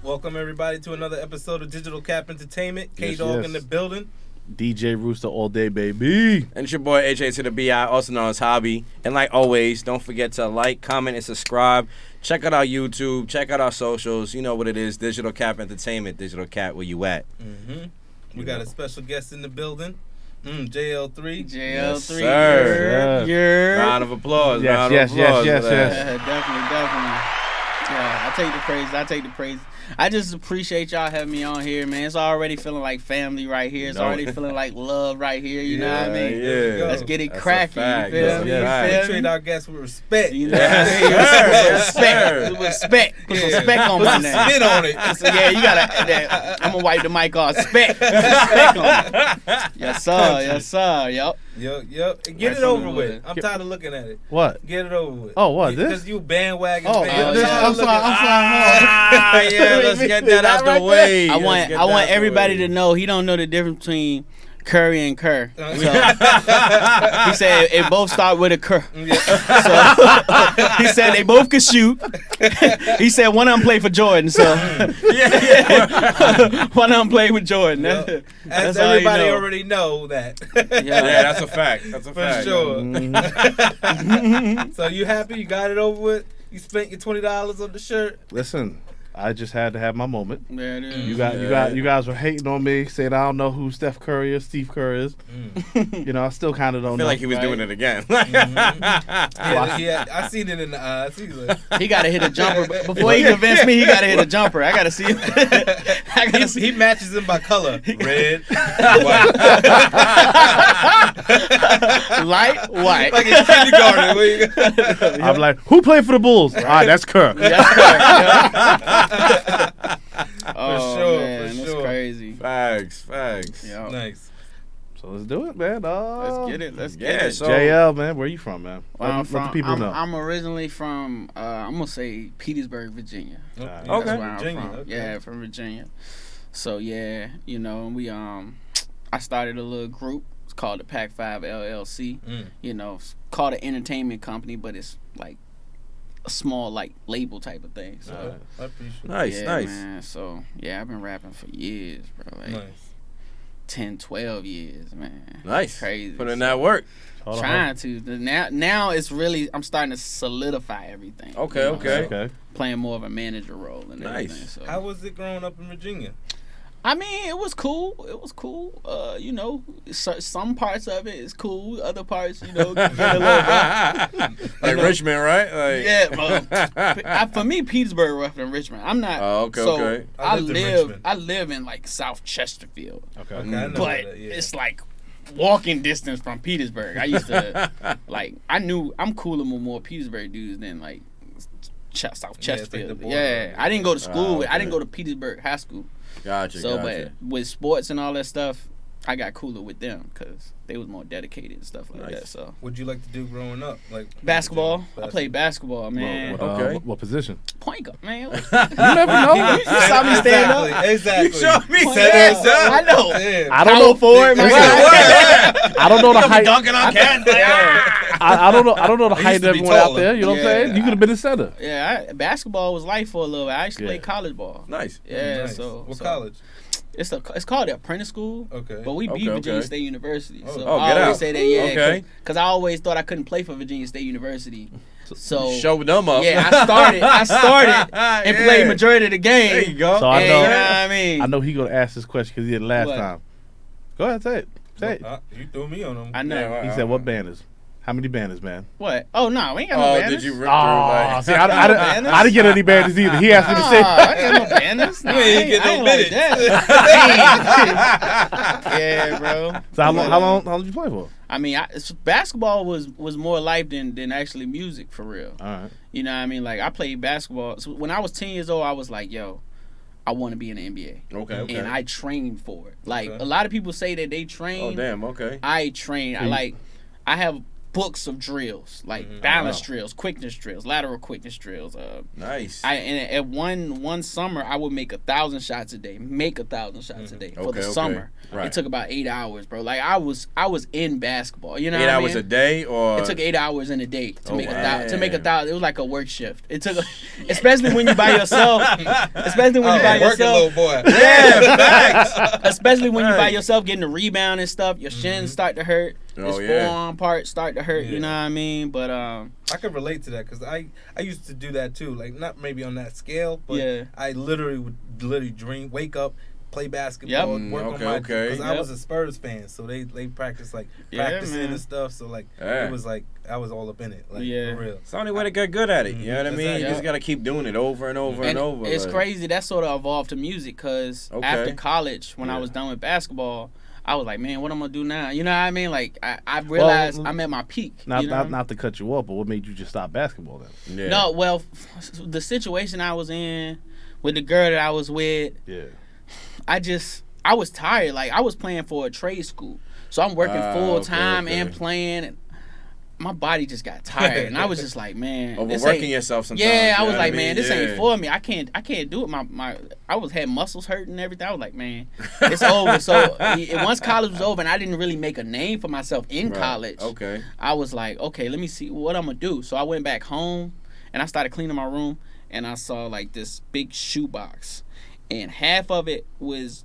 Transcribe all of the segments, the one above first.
Welcome everybody to another episode of K.A.P Entertainment. K-Dogg in the building. DJ Roosta all day, baby. And it's your boy AJ to the BI, also known as Habi. And like always, don't forget to like, comment, and subscribe. Check out our YouTube. Check out our socials. You know what it is. K.A.P Entertainment. Digital Cat, where you at? We got a special guest in the building. JayEL3. JayEL3. Yes, sir. Yeah. Round of applause. Yes, round yes, of applause. yes, for yes, that. Definitely. Yeah, I take the praise. I just appreciate y'all having me on here, man. It's already feeling like family right here. It's already feeling like love right here. You know what I mean? Yeah. Let's get it That's cracking. a fact. You feel That's me? a fact. We treat our guests with respect. You know Yes, what I sir. mean? Respect. Put some respect on Put my some name. spit on it. So yeah, you gotta. I'm gonna wipe the mic off. Respect on it. Yes sir. Yes sir. Yup. Yep. And get it over with. I'm tired of looking at it. What? Get it over with. Oh, what, this? Because you bandwagon. Oh, fan. this- I'm tired of I'm sorry. Yeah, let's get that out the way. I want everybody to know he don't know the difference between Curry and Kerr. So, he said it both start with a Kerr. So he said they both could shoot. He said one of them played for Jordan. So one of them played with Jordan. As That's all you everybody know. already know that. Yeah, that's a fact. That's a For fact. sure. So you happy? You got it over with? You spent your $20 on the shirt? Listen, I just had to have my moment. There it is. You guys were hating on me, saying I don't know who Steph Curry is, Steve Kerr is. You know, I still kind of don't I know. feel like he was doing it again. Yeah, I seen it in the eyes. He was like, He got to hit a jumper. Before he convinced me, he got to hit a jumper. I got to see it. he matches them by color. Red, Light, white. like in kindergarten. Where you go? I'm like, who played for the Bulls? Ah, that's Kerr. Oh, sure, man, for that's sure. crazy. Facts. Yeah. Nice. So let's do it, man. Let's get it. Let's get Yeah, it. so JayEL, man, where you from, man? Where I'm Let from, the people know. I'm originally from, I'm going to say Petersburg, Virginia. Okay. That's Okay. where I'm Virginia, from. okay. Yeah, from Virginia. So, yeah, you know, we I started a little group. It's called the Pac-5 LLC. You know, it's called an entertainment company, but it's like a small, like, label type of thing. So, I appreciate it. nice, yeah, nice. man. So, yeah, I've been rapping for years, bro. Like, Nice. 10, 12 years, man. Nice. Crazy. Put in that work. Hold on, Trying to. Now it's really, I'm starting to solidify everything. Okay, you know, okay. so Okay. playing more of a manager role and Nice. everything. So. How was it growing up in Virginia? I mean, it was cool. You know, some parts of it is cool. Other parts, you know, get a little rough. Like Richmond, right? Like, Yeah, for me, Petersburg rougher than Richmond. I'm not. Oh, okay, so okay. I lived in Richmond. I live in like South Chesterfield, Okay. Okay, I know but that, yeah. it's like walking distance from Petersburg. I used to like. I knew I'm cooler with more Petersburg dudes than like South Yeah, it's like Chesterfield. the border. Yeah, I didn't go to school. okay. I didn't go to Petersburg High School. Gotcha, So, gotcha. but with sports and all that stuff, I got cooler with them because they was more dedicated and stuff like Nice. that. So What'd you like to do growing up? Like basketball. I played basketball, man. Okay. What position? Point guard, man. You never know. You saw me stand up. Exactly. You showed me Point stand guard. up. I know. Damn. I don't know. Forward, man. I don't know the height. Dunking on Ken. I don't know. I don't know the I height used of to be everyone out taller. there. You know what I'm saying? You could have been in center. Yeah, basketball was life for a little bit. I actually Yeah. played college ball. Nice. Yeah, Nice. so What so college? It's called the apprentice school. Okay. But we beat Okay, Virginia okay. State University. So Oh, I get always out. say that, yeah. Okay. Because I always thought I couldn't play for Virginia State University. So Show them up. yeah, I started and Yeah. played majority of the game. There you go. So I And, know. you know what I mean? I know he gonna ask this question because he did it last What? time. Go ahead, say it. Say it. You threw me on them. I know. Yeah, He said, "What banners? How many banners, man?" What? Oh no, we ain't got no Oh, banners. did you rip Oh, through like? see, I didn't get any banners either. He asked me to say. I ain't got no banners. Nah, You ain't get no I ain't minutes. that. Yeah, bro. So how long did you play for? I mean, basketball was more life than actually music for real. All right. You know what I mean? Like I played basketball. So when I was 10 years old, I was like, yo, I want to be in the NBA. Okay. And I trained for it. Like Okay. a lot of people say that they train. Oh damn. Okay. I train. I have books of drills, like balance drills, quickness drills, lateral quickness drills. Nice. And at one summer, I would make 1,000 shots a day. For the summer. Right. It took about 8 hours, bro. Like I was in basketball. You know, 8 hours a day, or it took 8 hours in a day to make 1,000. To make 1,000, it was like a work shift. It took, especially when you by yourself. Especially when you by yourself, little boy. Yeah, facts. Especially when you by yourself, getting the rebound and stuff. Your shins start to hurt. His forearm parts start to hurt. You know what I mean? But I could relate to that because I used to do that too. Like not maybe on that scale, but I literally would wake up, play basketball, work on my because I was a Spurs fan, so they practice like practicing and stuff. So like it was like I was all up in it, like for real. It's the only way to get good at it. You know what I mean? You just gotta keep doing it over and over and over. It's crazy. That sort of evolved to music because after college, when I was done with basketball, I was like, man, what I'm gonna do now? You know what I mean? Like I realized I'm at my peak. Not to cut you off, but what made you just stop basketball then? Yeah. No, well, the situation I was in with the girl that I was with. Yeah. I was tired. Like I was playing for a trade school, so I'm working full time and playing. And my body just got tired, and I was just like, man, overworking yourself sometimes. Yeah, I was like, man, this ain't for me. I can't do it. I had muscles hurting and everything. I was like, man, it's over. So once college was over, and I didn't really make a name for myself in college. Okay. I was like, okay, let me see what I'm gonna do. So I went back home, and I started cleaning my room, and I saw like this big shoebox, and half of it was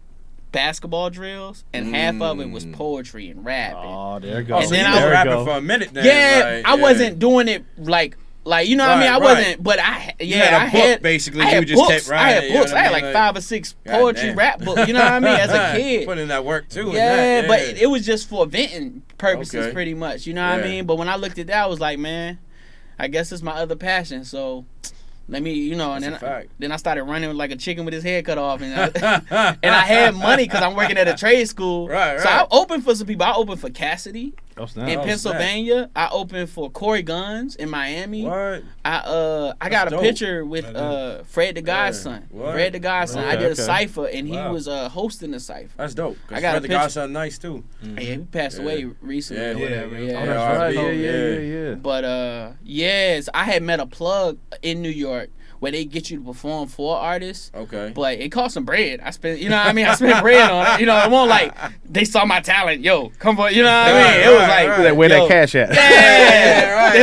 basketball drills, and half of it was poetry and rap. Oh, there you go. And then I was rapping for a minute then. Yeah, I wasn't doing it like you know what I mean? I wasn't, but I had a book, basically. I had you just books. kept writing. I had books. I had like 5 or 6 poetry rap books. You know what I mean? As a kid, putting in that work too. Yeah, but it was just for venting purposes, pretty much. You know what I mean? But when I looked at that, I was like, man, I guess it's my other passion. So let me, and then I started running like a chicken with his head cut off, and I had money because I'm working at a trade school. Right. So I opened for some people. I opened for Cassidy in Pennsylvania. I opened for Corey Guns in Miami. What? I got a picture with Fred the Godson. Fred the Godson. I did a cipher, and he was hosting the cipher. That's dope. I got Fred the Godson nice too. Yeah, he passed away recently or whatever. Yeah. Oh, that's right. Yeah. But yes, I had met a plug in New York where they get you to perform for artists. Okay. But it cost some bread. I spent, you know what I mean? I spent bread on it. You know, it won't like they saw my talent. Yo, come on. You know what I mean? It was like where that cash at? Yeah, right.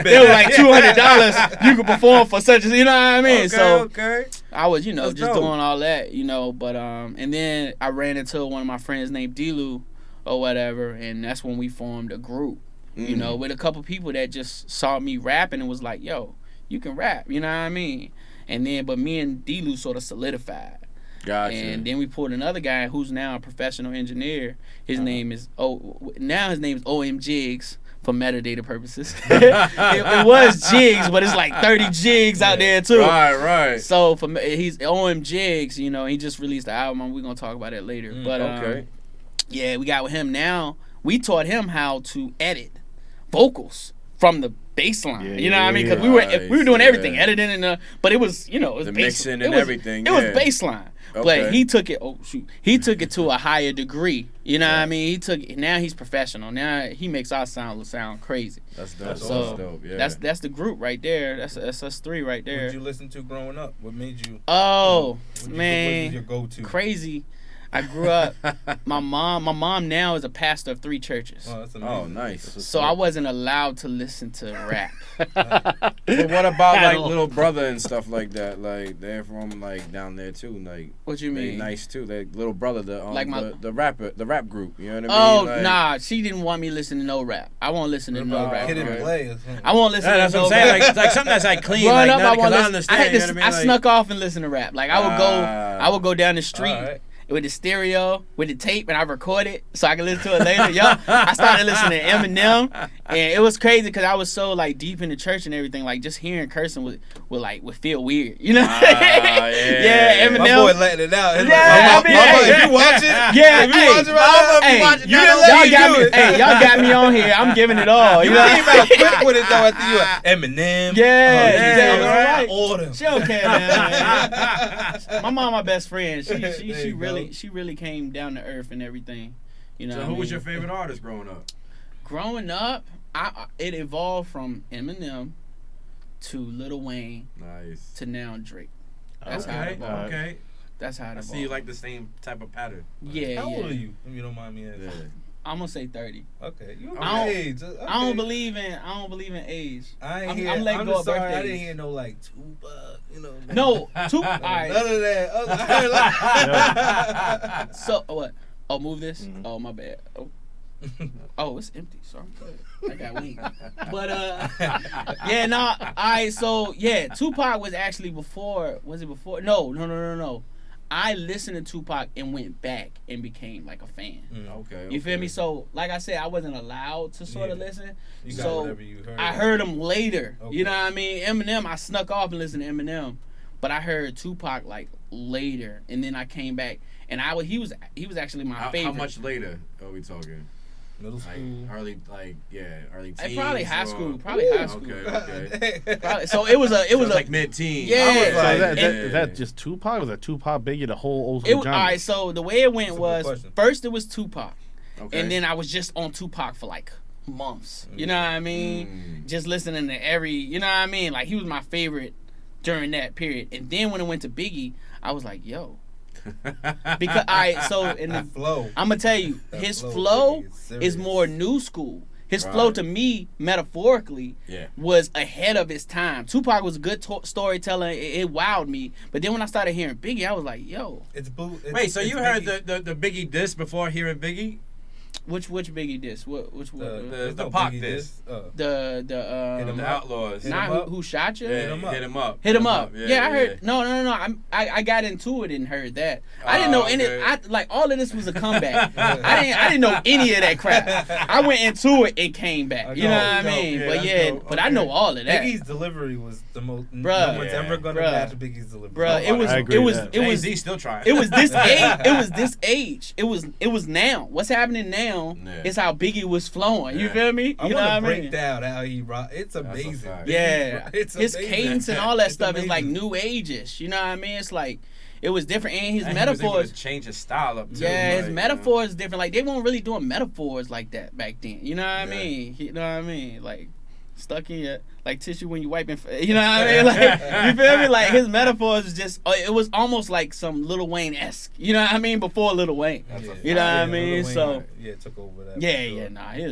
They was like $200. You could perform for such as, you know what I mean? Okay. I was, just dope. doing all that, but and then I ran into one of my friends named D-Lou or whatever, and that's when we formed a group, with a couple people that just saw me rapping and was like, yo, you can rap, you know what I mean? And then, but me and D-Lou sort of solidified. Gotcha. And then we pulled another guy who's now a professional engineer. His name is OM Jigs for metadata purposes. it was Jigs, but it's like 30 Jigs out there too. Right. So he's OM Jigs, he just released the album. We're gonna talk about that later. But yeah, we got with him now. We taught him how to edit vocals from the bass line. You know what I mean? Because we were doing everything, editing but it was it was the bass, mixing and everything. It was bass line. Okay. But he took it to a higher degree. You know what I mean? Now he's professional. Now he makes our sound crazy. That's dope. So that's dope. Yeah. That's the group right there. That's us three right there. What did you listen to growing up? What made you? Oh man, what was your go-to? Crazy. I grew up. My mom now is a pastor of 3 churches. Oh, that's amazing. Oh, nice. So I wasn't allowed to listen to rap. But what about like Little Brother and stuff like that? Like they're from like down there too. Like what you mean? Nice too. They Little Brother, the rap group. You know what I mean? Oh nah, she didn't want me listening to no rap. I won't listen to no rap. Kid and Play or something. I won't listen to no rap. That's what I'm saying. Like something that's like clean. Growing like up, I understand. I snuck off and listened to rap. Like I would go down the street. With the stereo, with the tape, and I record it so I can listen to it later. I started listening to Eminem, and it was crazy because I was so like deep in the church and everything. Like just hearing cursing would feel weird, Yeah, Eminem. My boy letting it out. If you watch it, y'all got me on here. I'm giving it all. You came out quick with it though. After you, Eminem. Yeah, order. She don't care, man. My mom, my best friend. She really came down to earth and everything. So who was your favorite artist growing up? Growing up, it evolved from Eminem to Lil Wayne to now Drake. That's how it evolved. Okay. That's how it evolved. I see you like the same type of pattern. Yeah. How old are you? If you don't mind me asking. Yeah. I'm gonna say 30. Okay, you age. Okay. I don't believe in age. I'm letting go of birthdays. I didn't hear no like Tupac, No, Tupac. None of that. So what? Oh, move this. Mm-hmm. Oh, my bad. Oh, it's empty. Sorry, I got wings. But yeah, nah. All right. So yeah, Tupac was actually before. Was it before? No. I listened to Tupac and went back and became like a fan. Okay. You feel me? So, like I said, I wasn't allowed to sort of listen. You got whatever you heard. I heard him later. Okay. You know what I mean? Eminem, I snuck off and listened to Eminem, but I heard Tupac like later, and then I came back, and he was actually my favorite. How much later are we talking? Middle school, early teens. Probably high school. High school. Okay. Probably, so it was like mid-teen. Yeah. Is that just Tupac? Was that Tupac, Biggie, the whole old school genre? All right. So the way it went was first it was Tupac, and then I was just on Tupac for like months. You know what I mean? Just listening to every. You know what I mean? Like he was my favorite during that period, and then when it went to Biggie, I was like, yo. Because in the flow, I'm gonna tell you, his flow is more new school. His flow to me, metaphorically, was ahead of his time. Tupac was a good storyteller. It wowed me. But then when I started hearing Biggie, I was like, yo. Wait, so you heard the Biggie diss before hearing Biggie? Which Biggie diss? The Pac diss. The Outlaws. Not who shot you? Yeah, hit him up. Hit him up. Yeah, I heard. No. I got into it and heard that. I didn't know any. Like all of this was a comeback. I didn't know any of that crap. I went into it and came back. You know what I mean? But I know all of that. Biggie's delivery was the most. No one's ever gonna match Biggie's delivery. Bruh, it was. He's still trying. It was this age. It was this age. It was now. What's happening now? Is how Biggie was flowing. You feel me? I want to break down how he rock. It's amazing. Yeah, it's his amazing. cadence and all that stuff is like new age-ish. You know what I mean? It's like it was different, and his metaphors. He was able to change his style up too. Yeah, his metaphors is different. Like they weren't really doing metaphors like that back then. You know what I mean? You know what I mean? Like stuck in your like tissue when you wiping. You know what I mean? Like you feel me? Like his metaphors is just. It was almost like some Lil Wayne-esque. You know what I mean? Before Lil Wayne. You know what I mean? So took over that. Yeah. Nah, he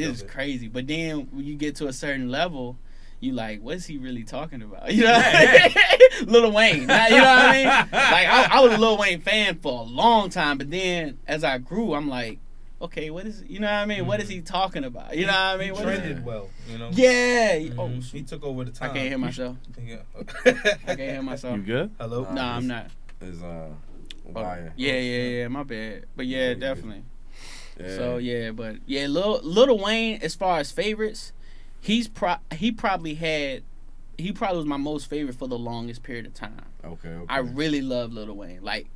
is crazy. But then when you get to a certain level, you like, what's he really talking about? You know what I mean? Lil Wayne. You know what I mean? Like I was a Lil Wayne fan for a long time, but then as I grew, I'm like, okay, what is, you know what I mean? What is he talking about? You know what I mean? He trended well, you know? Yeah. Oh, he took over the time. I can't hear myself. I can't hear myself. You good? Hello? Nah, I'm not. Is wire. Yeah, my bad. But yeah, definitely. Yeah. So yeah, but yeah, Lil Wayne, as far as favorites, he probably was my most favorite for the longest period of time. Okay. I really love Lil Wayne. Like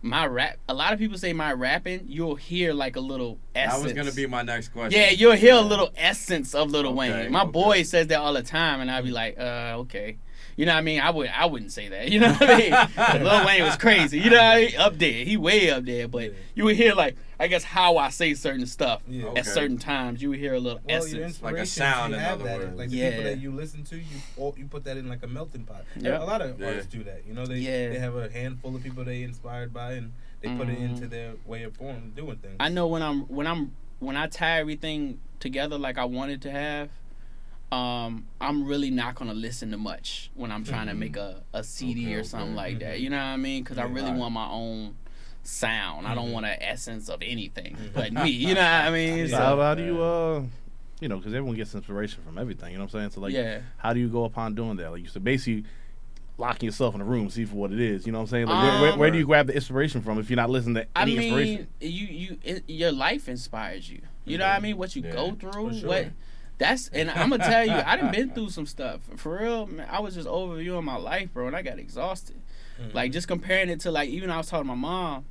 my rap, a lot of people say my rapping, you'll hear like a little essence. That was gonna be my next question. Yeah, you'll hear a little essence of Lil Wayne. My boy says that all the time, and I'd be like, okay. You know what I mean? I wouldn't say that. You know what I mean? Lil Wayne was crazy. You know what I mean? Up there. He way up there. But you would hear, like, I guess how I say certain stuff at certain times. You would hear a little essence. Like a sound, in other words. Like the people that you listen to, you put that in like a melting pot. Yeah. A lot of artists do that. You know, they have a handful of people they inspired by, and they put it into their way of form, doing things. I know when I tie everything together like I wanted to have, I'm really not gonna listen to much when I'm trying to make a CD or something like that. You know what I mean? Because I really want my own sound. I don't want an essence of anything but me. You know what I mean? So how do you you know, because everyone gets inspiration from everything. You know what I'm saying? So like, how do you go upon doing that? Like you said, basically locking yourself in a room, see for what it is. You know what I'm saying? Like where do you grab the inspiration from if you're not listening to any inspiration? Your life inspires you. You know what I mean? What you go through, and I'm gonna tell you, I done been through some stuff. For real, man, I was just overviewing my life, bro, and I got exhausted. Like, just comparing it to, like, even I was talking to my mom,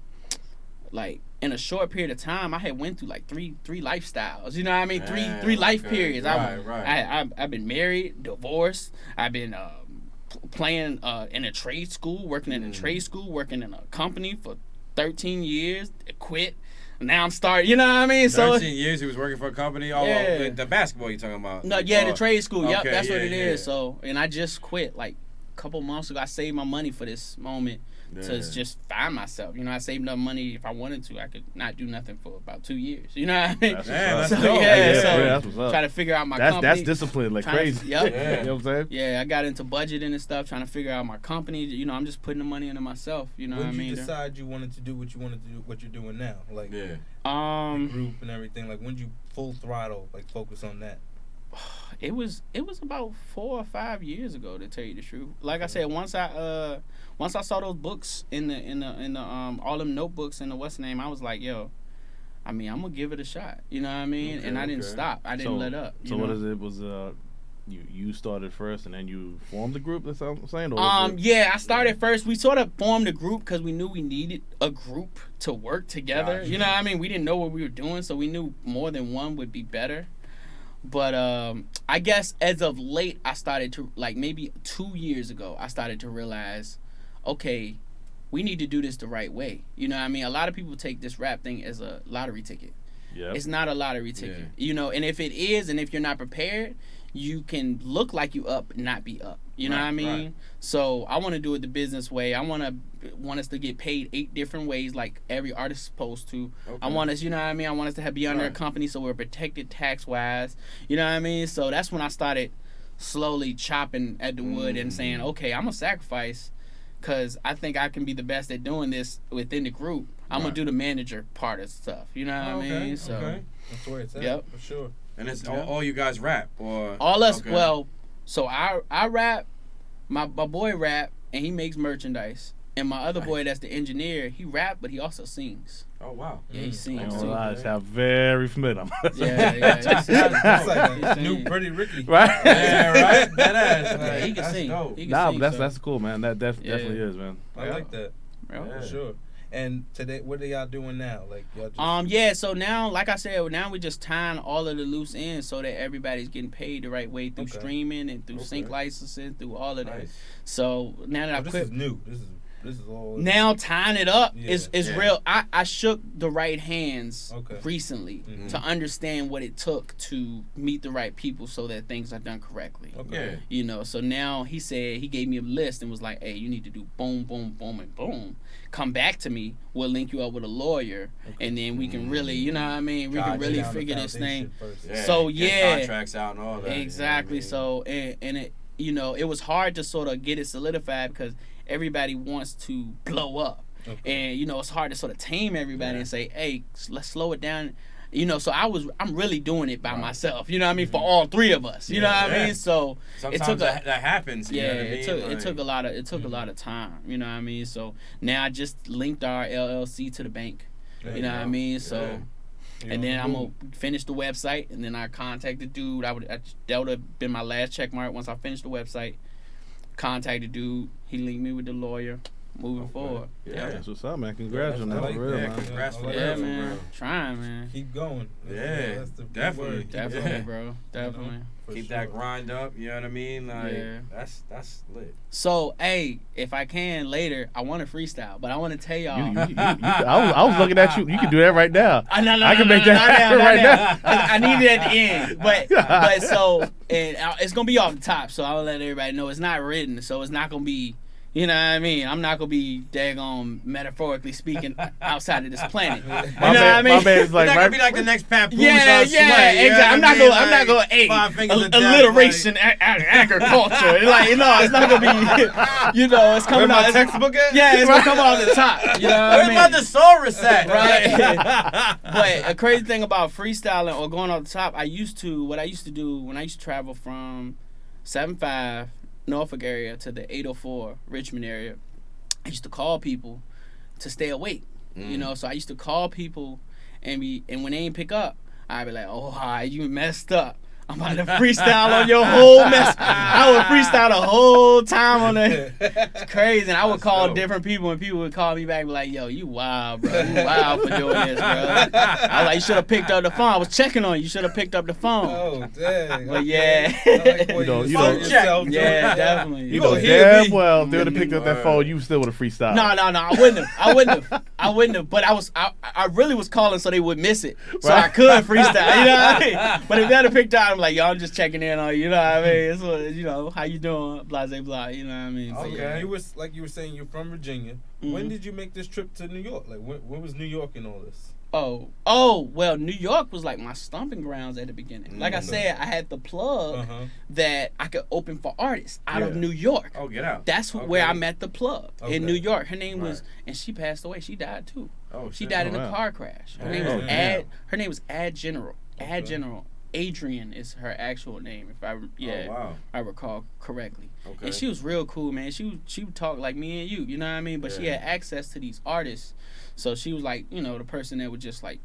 like, in a short period of time, I had went through, like, three lifestyles. You know what I mean? Three life periods. I've been married, divorced. I've been playing in a trade school, working in a trade school, working in a company for 13 years, quit. now I'm starting. You know what I mean? 13 years he was working for a company. Oh, the basketball you talking about? No, the trade school. Yep, that's what it is. So, and I just quit like a couple months ago. I saved my money for this moment. To just find myself. You know, I saved enough money. If I wanted to, I could not do nothing for about 2 years. You know what I mean? That's so, dope. That's what's up. Try to figure out my company. That's discipline like crazy. Yep. You know what I'm saying? Yeah, I got into budgeting and stuff, trying to figure out my company. You know, I'm just putting the money into myself. You know what I mean? When did you decide you wanted to do what you wanted to do, what you're doing now? Like, the group and everything. Like, when did you full throttle, like, focus on that? It was about 4 or 5 years ago, to tell you the truth. Like I said, once I saw those books in the all them notebooks and the what's the name, I was like, yo, I mean, I'm gonna give it a shot. You know what I mean? And I didn't stop. I didn't let up. So what is it? Was you started first and then you formed the group? That's what I'm saying. Or I started first. We sort of formed a group because we knew we needed a group to work together. Gotcha. You know what I mean? We didn't know what we were doing, so we knew more than one would be better. But I guess as of late, I started to, like maybe 2 years ago, I started to realize, okay, we need to do this the right way. You know what I mean? A lot of people take this rap thing as a lottery ticket. Yep. It's not a lottery ticket. Yeah. You know, and if it is, and if you're not prepared, you can look like you up, not be up. You know what I mean? Right. So I want to do it the business way. I want us to get paid 8 different ways, like every artist is supposed to. Okay. I want us, you know what I mean? I want us to be under a company so we're protected tax-wise. You know what I mean? So that's when I started slowly chopping at the wood and saying, okay, I'm going to sacrifice because I think I can be the best at doing this within the group. I'm going to do the manager part of stuff. You know what I mean? So that's where it's at, for sure. And it's all you guys rap? Or all us, well, so I rap, my boy rap, and he makes merchandise. And my other boy that's the engineer, he rap, but he also sings. Oh, wow. Yeah, he sings too. I sound very familiar. It's like a new Pretty Ricky. Right? Yeah, right? That ass. Yeah, he can sing. Dope. He can sing, but that's cool, man. That definitely is, man. I like that. Yeah. For sure. And today, what are y'all doing now? Like y'all just So now, like I said, now we just tying all of the loose ends so that everybody's getting paid the right way through streaming and through sync licensing, through all of that. So now that I quit, this is new. This is all. Now tying it up is real. I shook the right hands recently to understand what it took to meet the right people so that things are done correctly. Okay. You know, so now he gave me a list and was like, hey, you need to do boom, boom, boom, and boom. Come back to me. We'll link you up with a lawyer, and then we can really, you know what I mean? We can really figure this thing. So get contracts out and all that. Exactly. You know what I mean? So and it, you know, it was hard to sort of get it solidified because everybody wants to blow up. And, you know, it's hard to sort of tame everybody and say, hey, let's slow it down. You know, so I'm really doing it by myself. You know what I mean? For all 3 of us. You know what I mean? So sometimes that happens. You know what I mean? It took a lot of time. You know what I mean? So now I just linked our LLC to the bank. You know what I mean? So and then I'm gonna finish the website, and then I contact the dude. That would have been my last check mark. Once I finished the website, contact the dude. He linked me with the lawyer. Moving forward. Yeah, that's what's up, man. Congrats on that, for real, man. Congrats for that, man. Trying, man. Keep going. That's the definitely, bro. Definitely. Keep that grind up. You know what I mean? Like, that's lit. So, hey, if I can later, I want to freestyle, but I want to tell y'all. I was looking at you. You can do that right now. I can make that happen right now. I need it at the end, but so it's gonna be off the top. So I'll let everybody know it's not written, so it's not gonna be. You know what I mean? I'm not gonna be daggone metaphorically speaking outside of this planet. You know what I mean? My man's like, it's not gonna be like the next Papoose. Exactly. I'm not gonna alliteration, agriculture. Like, you know, it's not gonna be. You know, it's coming out. Textbook at? Yeah, it's gonna come off the top. You know what I mean? Where's my thesaurus at? Right. But a crazy thing about freestyling or going off the top, what I used to do when I used to travel from 7-5. Norfolk area to the 804 Richmond area, I used to call people to stay awake. You know, so I used to call people and when they ain't pick up, I'd be like, oh, hi, you messed up. I'm about to freestyle on your whole mess. I would freestyle the whole time on it. It's crazy. And I would call different people, and people would call me back and be like, yo, you wild, bro. You wild for doing this, bro. I was like, you should have picked up the phone. I was checking on you. You should have picked up the phone. Oh, dang. But yeah. Yeah, definitely. You know damn well if they would have picked up that phone, you still would have freestyled. No, I wouldn't have. I wouldn't have. But I really was calling so they would miss it, so I could freestyle. You know what I mean? But if they had picked out, I'm like, yo, I'm just checking in on you. You know what I mean? So, you know, how you doing? Blah, blah, blah. You know what I mean? Okay. Yeah. You was like you were saying you're from Virginia. Mm-hmm. When did you make this trip to New York? Like, when was New York in all this? Well, New York was like my stomping grounds at the beginning. Like I said, I had the plug that I could open for artists out of New York. Oh, get out. That's where I met the plug in New York. Her name was, and she passed away. She died too. Oh, she died in a car crash. Her name was Her name was Ad General. Ad General. Adrian is her actual name, if I recall correctly. Okay. And she was real cool, man. She would talk like me and you know what I mean? But she had access to these artists. So she was like, you know, the person that would just like,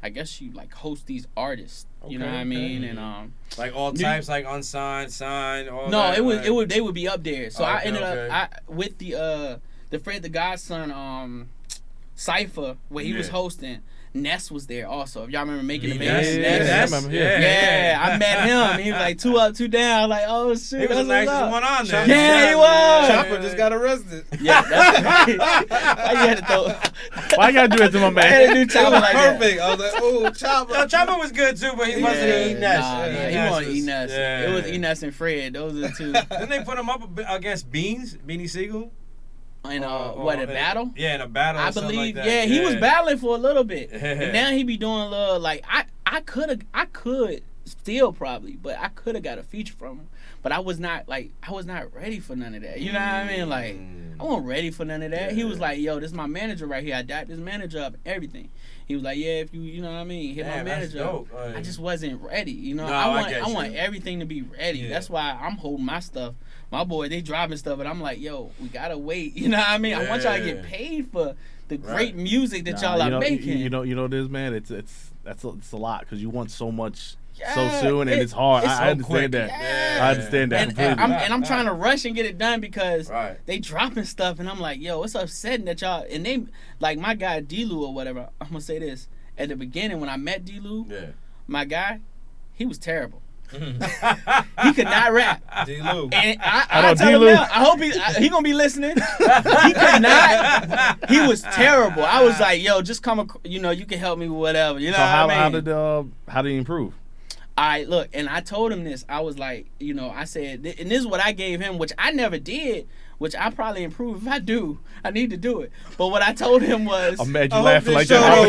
I guess she like host these artists. You know what I mean? And like all types, like unsigned, signed, all no, that. it would they would be up there. So I ended up with the Fred the Godson Cypher where he was hosting. Ness was there also. If y'all remember Making the Band, Ness. I met him. He was like 2 up, 2 down. Like, oh shit, he was the nicest one on there. Yeah, he was. Chopper just got arrested. Yeah, that's why you had to throw. Why you gotta do that to my man? I had to do Chopper like perfect. that. I was like, oh, Chopper. No, Chopper was good too, but he wasn't eating Ness. He wasn't eating Ness. It was Ness and Fred. Those are the two. Didn't they put him up against Beanie Siegel? In a battle? Yeah, in a battle. I believe. Like that. He was battling for a little bit, and now he be doing a little like I could still probably, but I could have got a feature from him, but I was not ready for none of that. You know what I mean? Like I wasn't ready for none of that. He was like, yo, this is my manager right here. I dapped this manager up, everything. He was like, yeah, if you know what I mean, hit my manager up. I just wasn't ready. You know, I want everything to be ready. Yeah. That's why I'm holding my stuff. My boy, they driving stuff, and I'm like, yo, we gotta wait. You know what I mean? I want y'all to get paid for the great music that y'all are making. You know this, man. It's a lot because you want so much so soon, and it's hard. I understand that. Yeah. I understand that completely. I'm trying to rush and get it done because they dropping stuff, and I'm like, yo, it's upsetting that y'all. And they like my guy D-Lou or whatever. I'm gonna say this at the beginning when I met D-Lou. My guy, he was terrible. He could not rap. D-Lou. And I tell him now, I hope he gonna be listening. He could not. He was terrible. I was like, yo, just come, you know, you can help me with whatever. You know what I mean? How did he improve? Look, and I told him this. I was like, you know, I said, and this is what I gave him, which I never did, which I probably improve. If I do, I need to do it. But what I told him was, I'm mad you laughing like that. I hope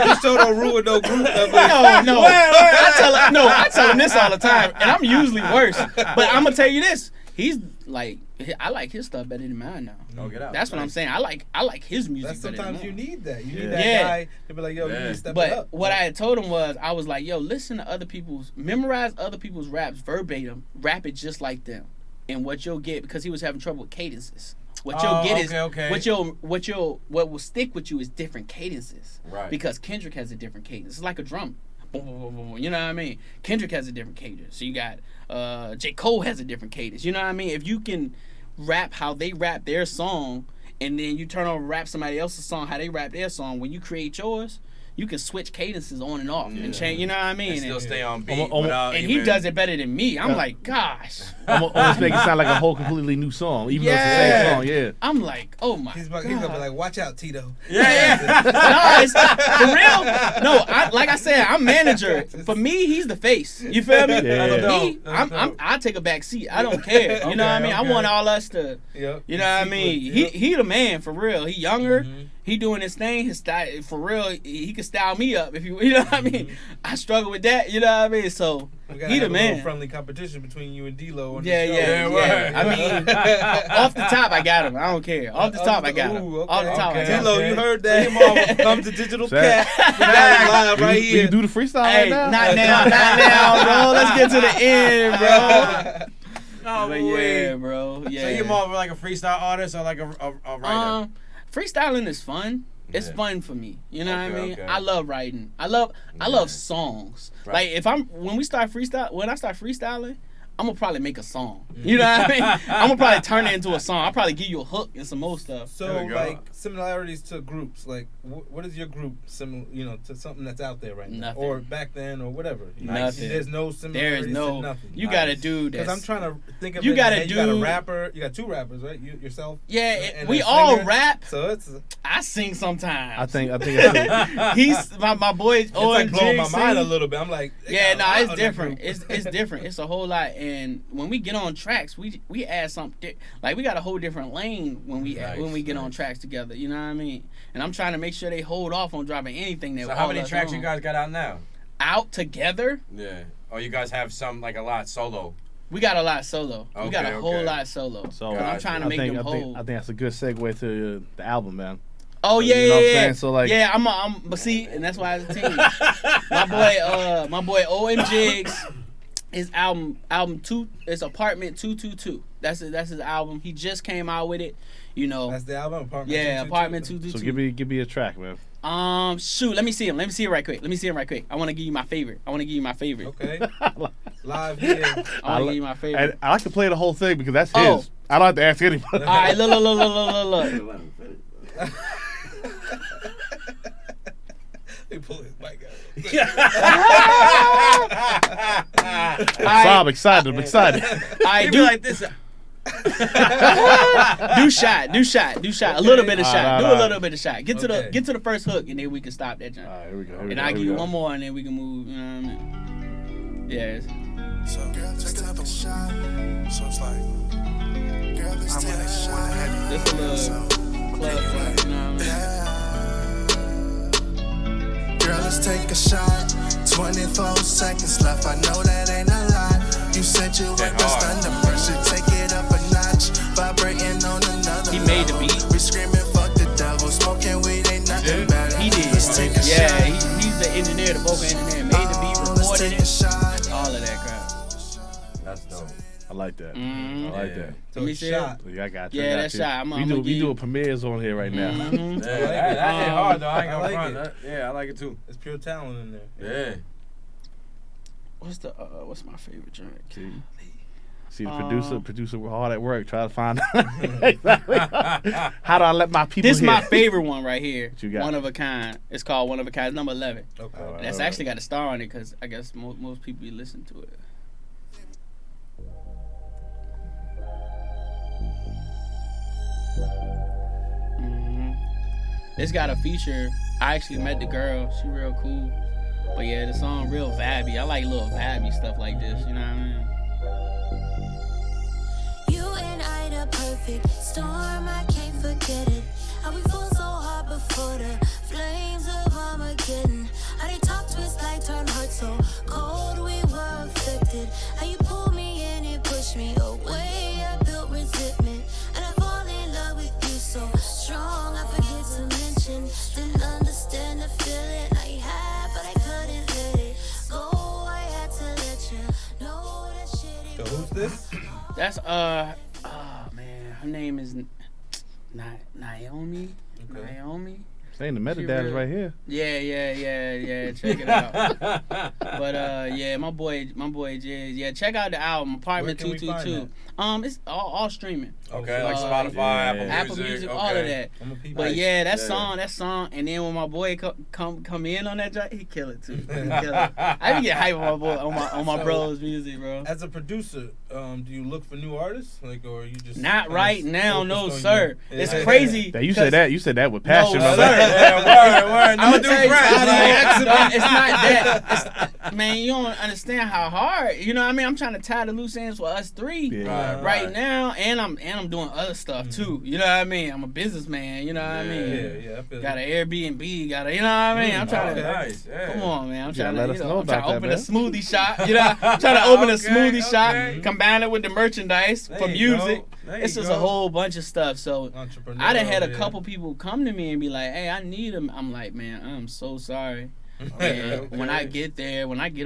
this show don't ruin no group. No. I tell him this all the time, and I'm usually worse. But I'm gonna tell you this. He's like, I like his stuff better than mine now. Oh, get out. That's what I'm saying. I like his music better than mine. Sometimes you need that. You need that guy to be like, yo, you need to step it up. But what I had told him was, I was like, yo, listen to memorize other people's raps verbatim, rap it just like them. And what you'll get, because he was having trouble with cadences. What you'll get is what will stick with you is different cadences. Right. Because Kendrick has a different cadence. It's like a drum. Boom, boom, boom, boom. You know what I mean? Kendrick has a different cadence. So you got J. Cole has a different cadence. You know what I mean? If you can rap how they rap their song, and then you turn over and rap somebody else's song how they rap their song, when you create yours, you can switch cadences on and off and change. You know what I mean? And still stay on beat. He does it better than me. I'm like, gosh. Almost make it sound like a whole completely new song, even though it's the same song. Yeah. I'm like, oh my. He's gonna be like, watch out, Tito. Yeah. No, it's for real. No, like I said, I'm manager. For me, he's the face. You feel me? Me, I take a back seat. I don't care. You know what I mean? I want all us to. You know what I mean? He the man for real. He younger. Mm-hmm. He doing his thing, his style for real. He can style me up if you know what I mean. I struggle with that, you know what I mean. So he the man. A friendly competition between you and D-Lo. Yeah. I mean, off the top, I got him. I don't care. Off the top, I got him. Off the top, I got him. D-Lo, you heard that? Come to Digital K.A.P. live right here. You do the freestyle right now? Not now, bro. Let's get to the end, bro. Oh, but yeah, bro. Yeah. So you're more of like a freestyle artist or like a writer? Freestyling is fun. It's fun for me. You know what I mean? I love writing. I love songs. Right. Like when I start freestyling, I'm gonna probably make a song. You know what I mean? I'm gonna probably turn it into a song. I'll probably give you a hook and some more stuff. So like similarities to groups, like what is your group similar, to something that's out there right now, or back then, or whatever? Nothing. There's no similarities. There is no. To nothing. You got to do that. Because I'm trying to think of you got a rapper. You got 2 rappers, right? You yourself. Yeah, and we a all singer. rap. So it's. I sing sometimes. I think it's he's my boy. It's like blowing my mind a little bit. I'm like, it's different. It's different. It's a whole lot. And when we get on tracks, we add something. Like we got a whole different lane when we get on tracks together. You know what I mean? And I'm trying to make sure they hold off on dropping anything that. So how many tracks you guys got out now? Out together? Yeah. Or you guys have some like a lot solo? We got a lot solo. We got a whole lot solo. So I'm trying to make them whole. I think that's a good segue to the album, man. Oh yeah, you know what I'm saying? So like, but see, and that's why as a team, my boy OM Jigs, his album 2 is Apartment 222. That's his album. He just came out with it. You know. That's the album. Apartment 222. So give me a track, man. Shoot, let me see him. Let me see it right quick. I want to give you my favorite. Okay. Live here. I want to give you my favorite. And I like to play the whole thing because that's his. I don't have to ask anybody. All right, look. He pull his mic out. I'm excited. All right, do like this. do shot. A little bit of shot. Do a little bit of shot. Get to the first hook, and then we can stop that jump. All right, here we go. And I'll give you one more, and then we can move. You know what I mean? Yeah. So, take another shot. So it's like, girl, let's take a shot. This a little club shot, you know what I mean? Girl, let's take a shot. 24 seconds left. I know that ain't a lot. You said you were best under pressure. Take it up a notch. Vibrating on another. He made the beat. We screaming, fuck the devil. Smoking weed ain't nothing better. He did. Let's take a shot. He's the engineer, the vocal engineer. Made the beat, recorded it. All of that crap. That's dope. I like that. Mm-hmm. I like that. So let me shot. Yeah, I got you. Yeah, that shot. We do a premieres on here right now. Mm-hmm. That hit hard though. I ain't gonna front. I like it too. There's pure talent in there. Yeah. What's my favorite drink? See the producer hard at work trying to find out exactly how do I let my people. This is my favorite one right here. What you got? One of a Kind. It's called One of a Kind. It's number 11. Okay. That's actually got a star on it because I guess most people listen to it. It's got a feature. I actually met the girl. She real cool. But yeah, the song real vibey. I like little vibey stuff like this. You know what I mean? You and I, the perfect storm. I can't forget it. How we fall so hard before the flames of Armageddon. How they talk twist like turn hurt so cold. We were affected. How you pulled me in and pushed me away. I built resentment and I fall in love with you so strong. I forget to mention. Didn't understand the feeling I had, but I couldn't let it go. I had to let you know that shit. So who's this? That's oh man, her name is Naomi. Okay. Naomi. Saying the metadata's right here. Yeah. Check it out. But my boy Jay. Yeah, check out the album Apartment 222. It's all streaming. Okay, like Spotify, Apple Music, all of that. But yeah, that song, and then when my boy come in on that track, he kill it too. I be get hype on my boy on my bro's music, bro. As a producer, do you look for new artists, or are you just not right now? No, sir. It's crazy. You said that with passion, no, sir. Word. No, do it's not that. Man, you don't understand how hard. You know what I mean? I'm trying to tie the loose ends for us three right now, and I'm doing other stuff too. You know what I mean? I'm a businessman. You know what I mean? Yeah. Got an Airbnb. You know what I mean? I'm trying to. Nice. Yeah. Come on, man. I'm trying to open a smoothie shop. You know, I'm trying to open a smoothie shop, combine it with the merchandise for music. It's just a whole bunch of stuff. So I done had a couple people come to me and be like, "Hey, I need them." I'm like, "Man, I'm so sorry." When I get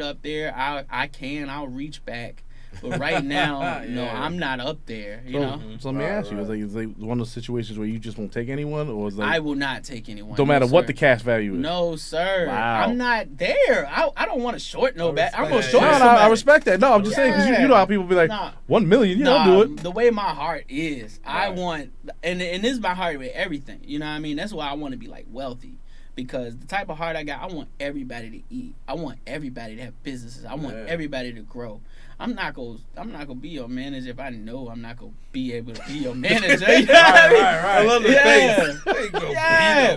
up there, I'll reach back. But right now, no, I'm not up there. You know. So let me ask you: is it one of those situations where you just won't take anyone, or is I will not take anyone. Don't matter what the cash value is. No, sir. Wow. I'm not there. I don't want to short no back. I'm gonna short. I respect that. No, I'm just saying because you know how people be like, 1 million, I'll do it. The way my heart is, I want, and this is my heart with everything. You know what I mean? That's why I want to be like wealthy. because the type of heart I got, I want everybody to eat. I want everybody to have businesses. I want everybody to grow. I'm not gonna be your manager if I know I'm not gonna be able to be your manager. You know right. I love the face. Yeah.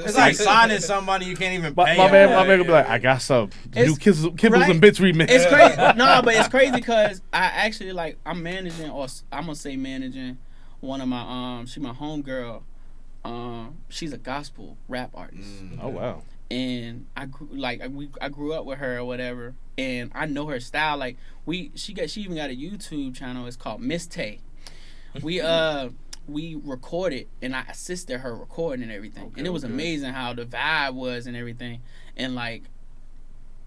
It's like signing somebody you can't even pay. My man gonna be like, I got some new Kibbles and Bits remix. It's crazy. No, but it's crazy because I actually like I'm managing, or I'm gonna say managing one of my she my homegirl. She's a gospel rap artist. Oh wow. And I grew up with her or whatever, and I know her style. Like she even got a YouTube channel. It's called Miss Tay. We recorded, and I assisted her recording and everything, and it was amazing how the vibe was and everything, and like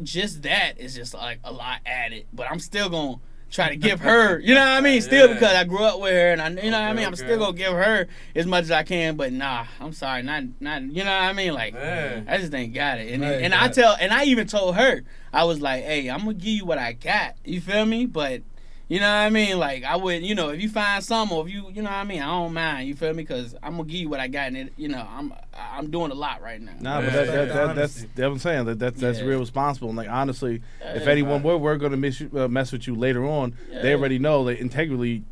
just that is just like a lot added. But I'm still gonna try to give her, you know what I mean? Still because I grew up with her, and you know what I mean? I'm still going to give her as much as I can, but nah, I'm sorry, not you know what I mean? Like, I just ain't got it. And I even told her, I was like, hey, I'm going to give you what I got. You feel me? But, you know what I mean? Like, I would, you know, if you find something, or if you know what I mean? I don't mind. You feel me? Because I'm going to give you what I got, and it, you know, I'm doing a lot right now. Nah, but that's what I'm saying. That's real responsible. And like honestly, if anyone were going to mess with you later on, they already know that integrally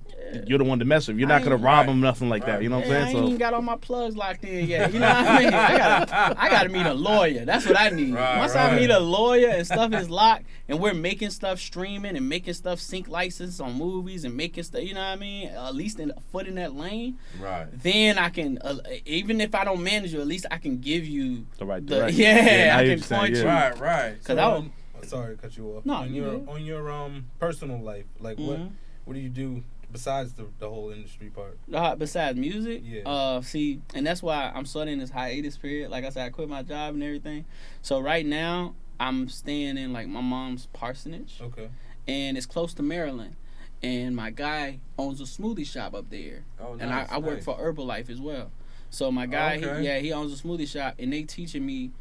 you're the one to mess with. You're not going to rob them, nothing like that. You know what I'm saying? I ain't even got all my plugs locked in yet. You know what I mean? I got to meet a lawyer. That's what I need. Once I meet a lawyer and stuff is locked, and we're making stuff streaming and making stuff sync license on movies and making stuff, you know what I mean? At least a foot in that lane. Right. Then I can, even if I don't manage you, at least I can give you the right direction. I can point you. Right. Because sorry to cut you off. No, on your personal life, like what do you do besides the whole industry part? Besides music? Yeah. See, and that's why I'm starting this hiatus period. Like I said, I quit my job and everything. So right now, I'm staying in like my mom's parsonage. Okay. And it's close to Maryland. And my guy owns a smoothie shop up there. Oh, nice. And I work for Herbalife as well. So my guy, he owns a smoothie shop, and they teaching me.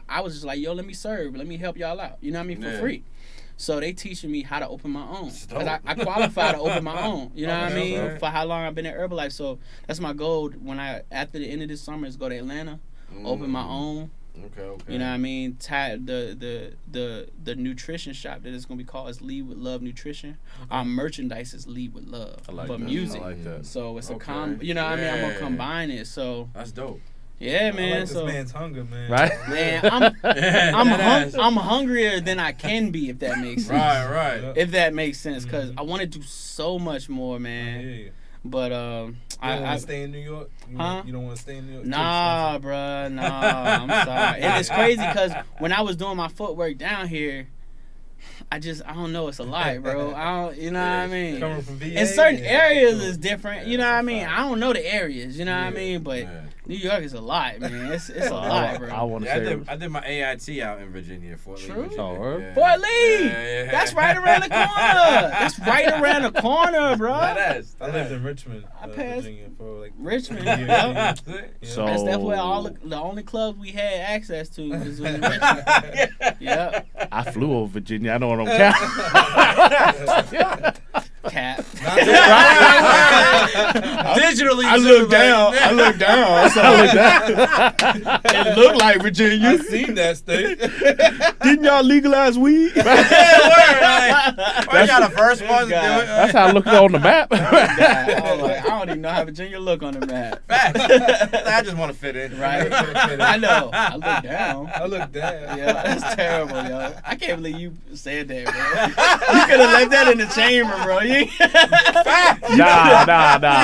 I was just like, yo, let me serve, let me help y'all out. You know what I mean, for free. So they teaching me how to open my own. Because I qualify to open my own. You know what I mean? For how long I've been at Herbalife. So that's my goal after the end of this summer is go to Atlanta, open my own. Okay. You know what I mean? The nutrition shop that it's gonna be called is Lead with Love Nutrition. Our merchandise is Lead with Love, music. I like that. So it's you know what I mean? I'm gonna combine it. So that's dope. Yeah, man. I like this man's hunger, man. Right? Man, I'm hungrier than I can be, if that makes sense. Right. If that makes sense, because I want to do so much more, man. But you don't want to stay in New York? You don't want to stay in New York? Nah, bruh. Nah, I'm sorry. And it's crazy because when I was doing my footwork down here, I don't know, it's a lot, bro. You know what I mean? Coming from VA, in certain areas is different, you know what I mean? I don't know the areas, you know what I mean? But New York is a lot, man. It's a lot, bro. I want to say I did my AIT out in Virginia, Fort Lee. Virginia. Fort Lee! That's right around the corner. That's right around the corner, bro. I lived in Richmond, Virginia for like Richmond. So that's definitely the only clubs we had access to was in Richmond. Yeah. I flew over Virginia. I don't know K.A.P. Digitally, I looked down. It looked like Virginia. I seen that state. Didn't y'all legalize weed? That's the first one to do it. That's how I looked on the map. I don't even know how Virginia look on the map. I just want to fit in. Right? I know. I look down. Yeah, that's terrible, yo. I can't believe you said that, bro. You could have left that in the chamber, bro. Nah. You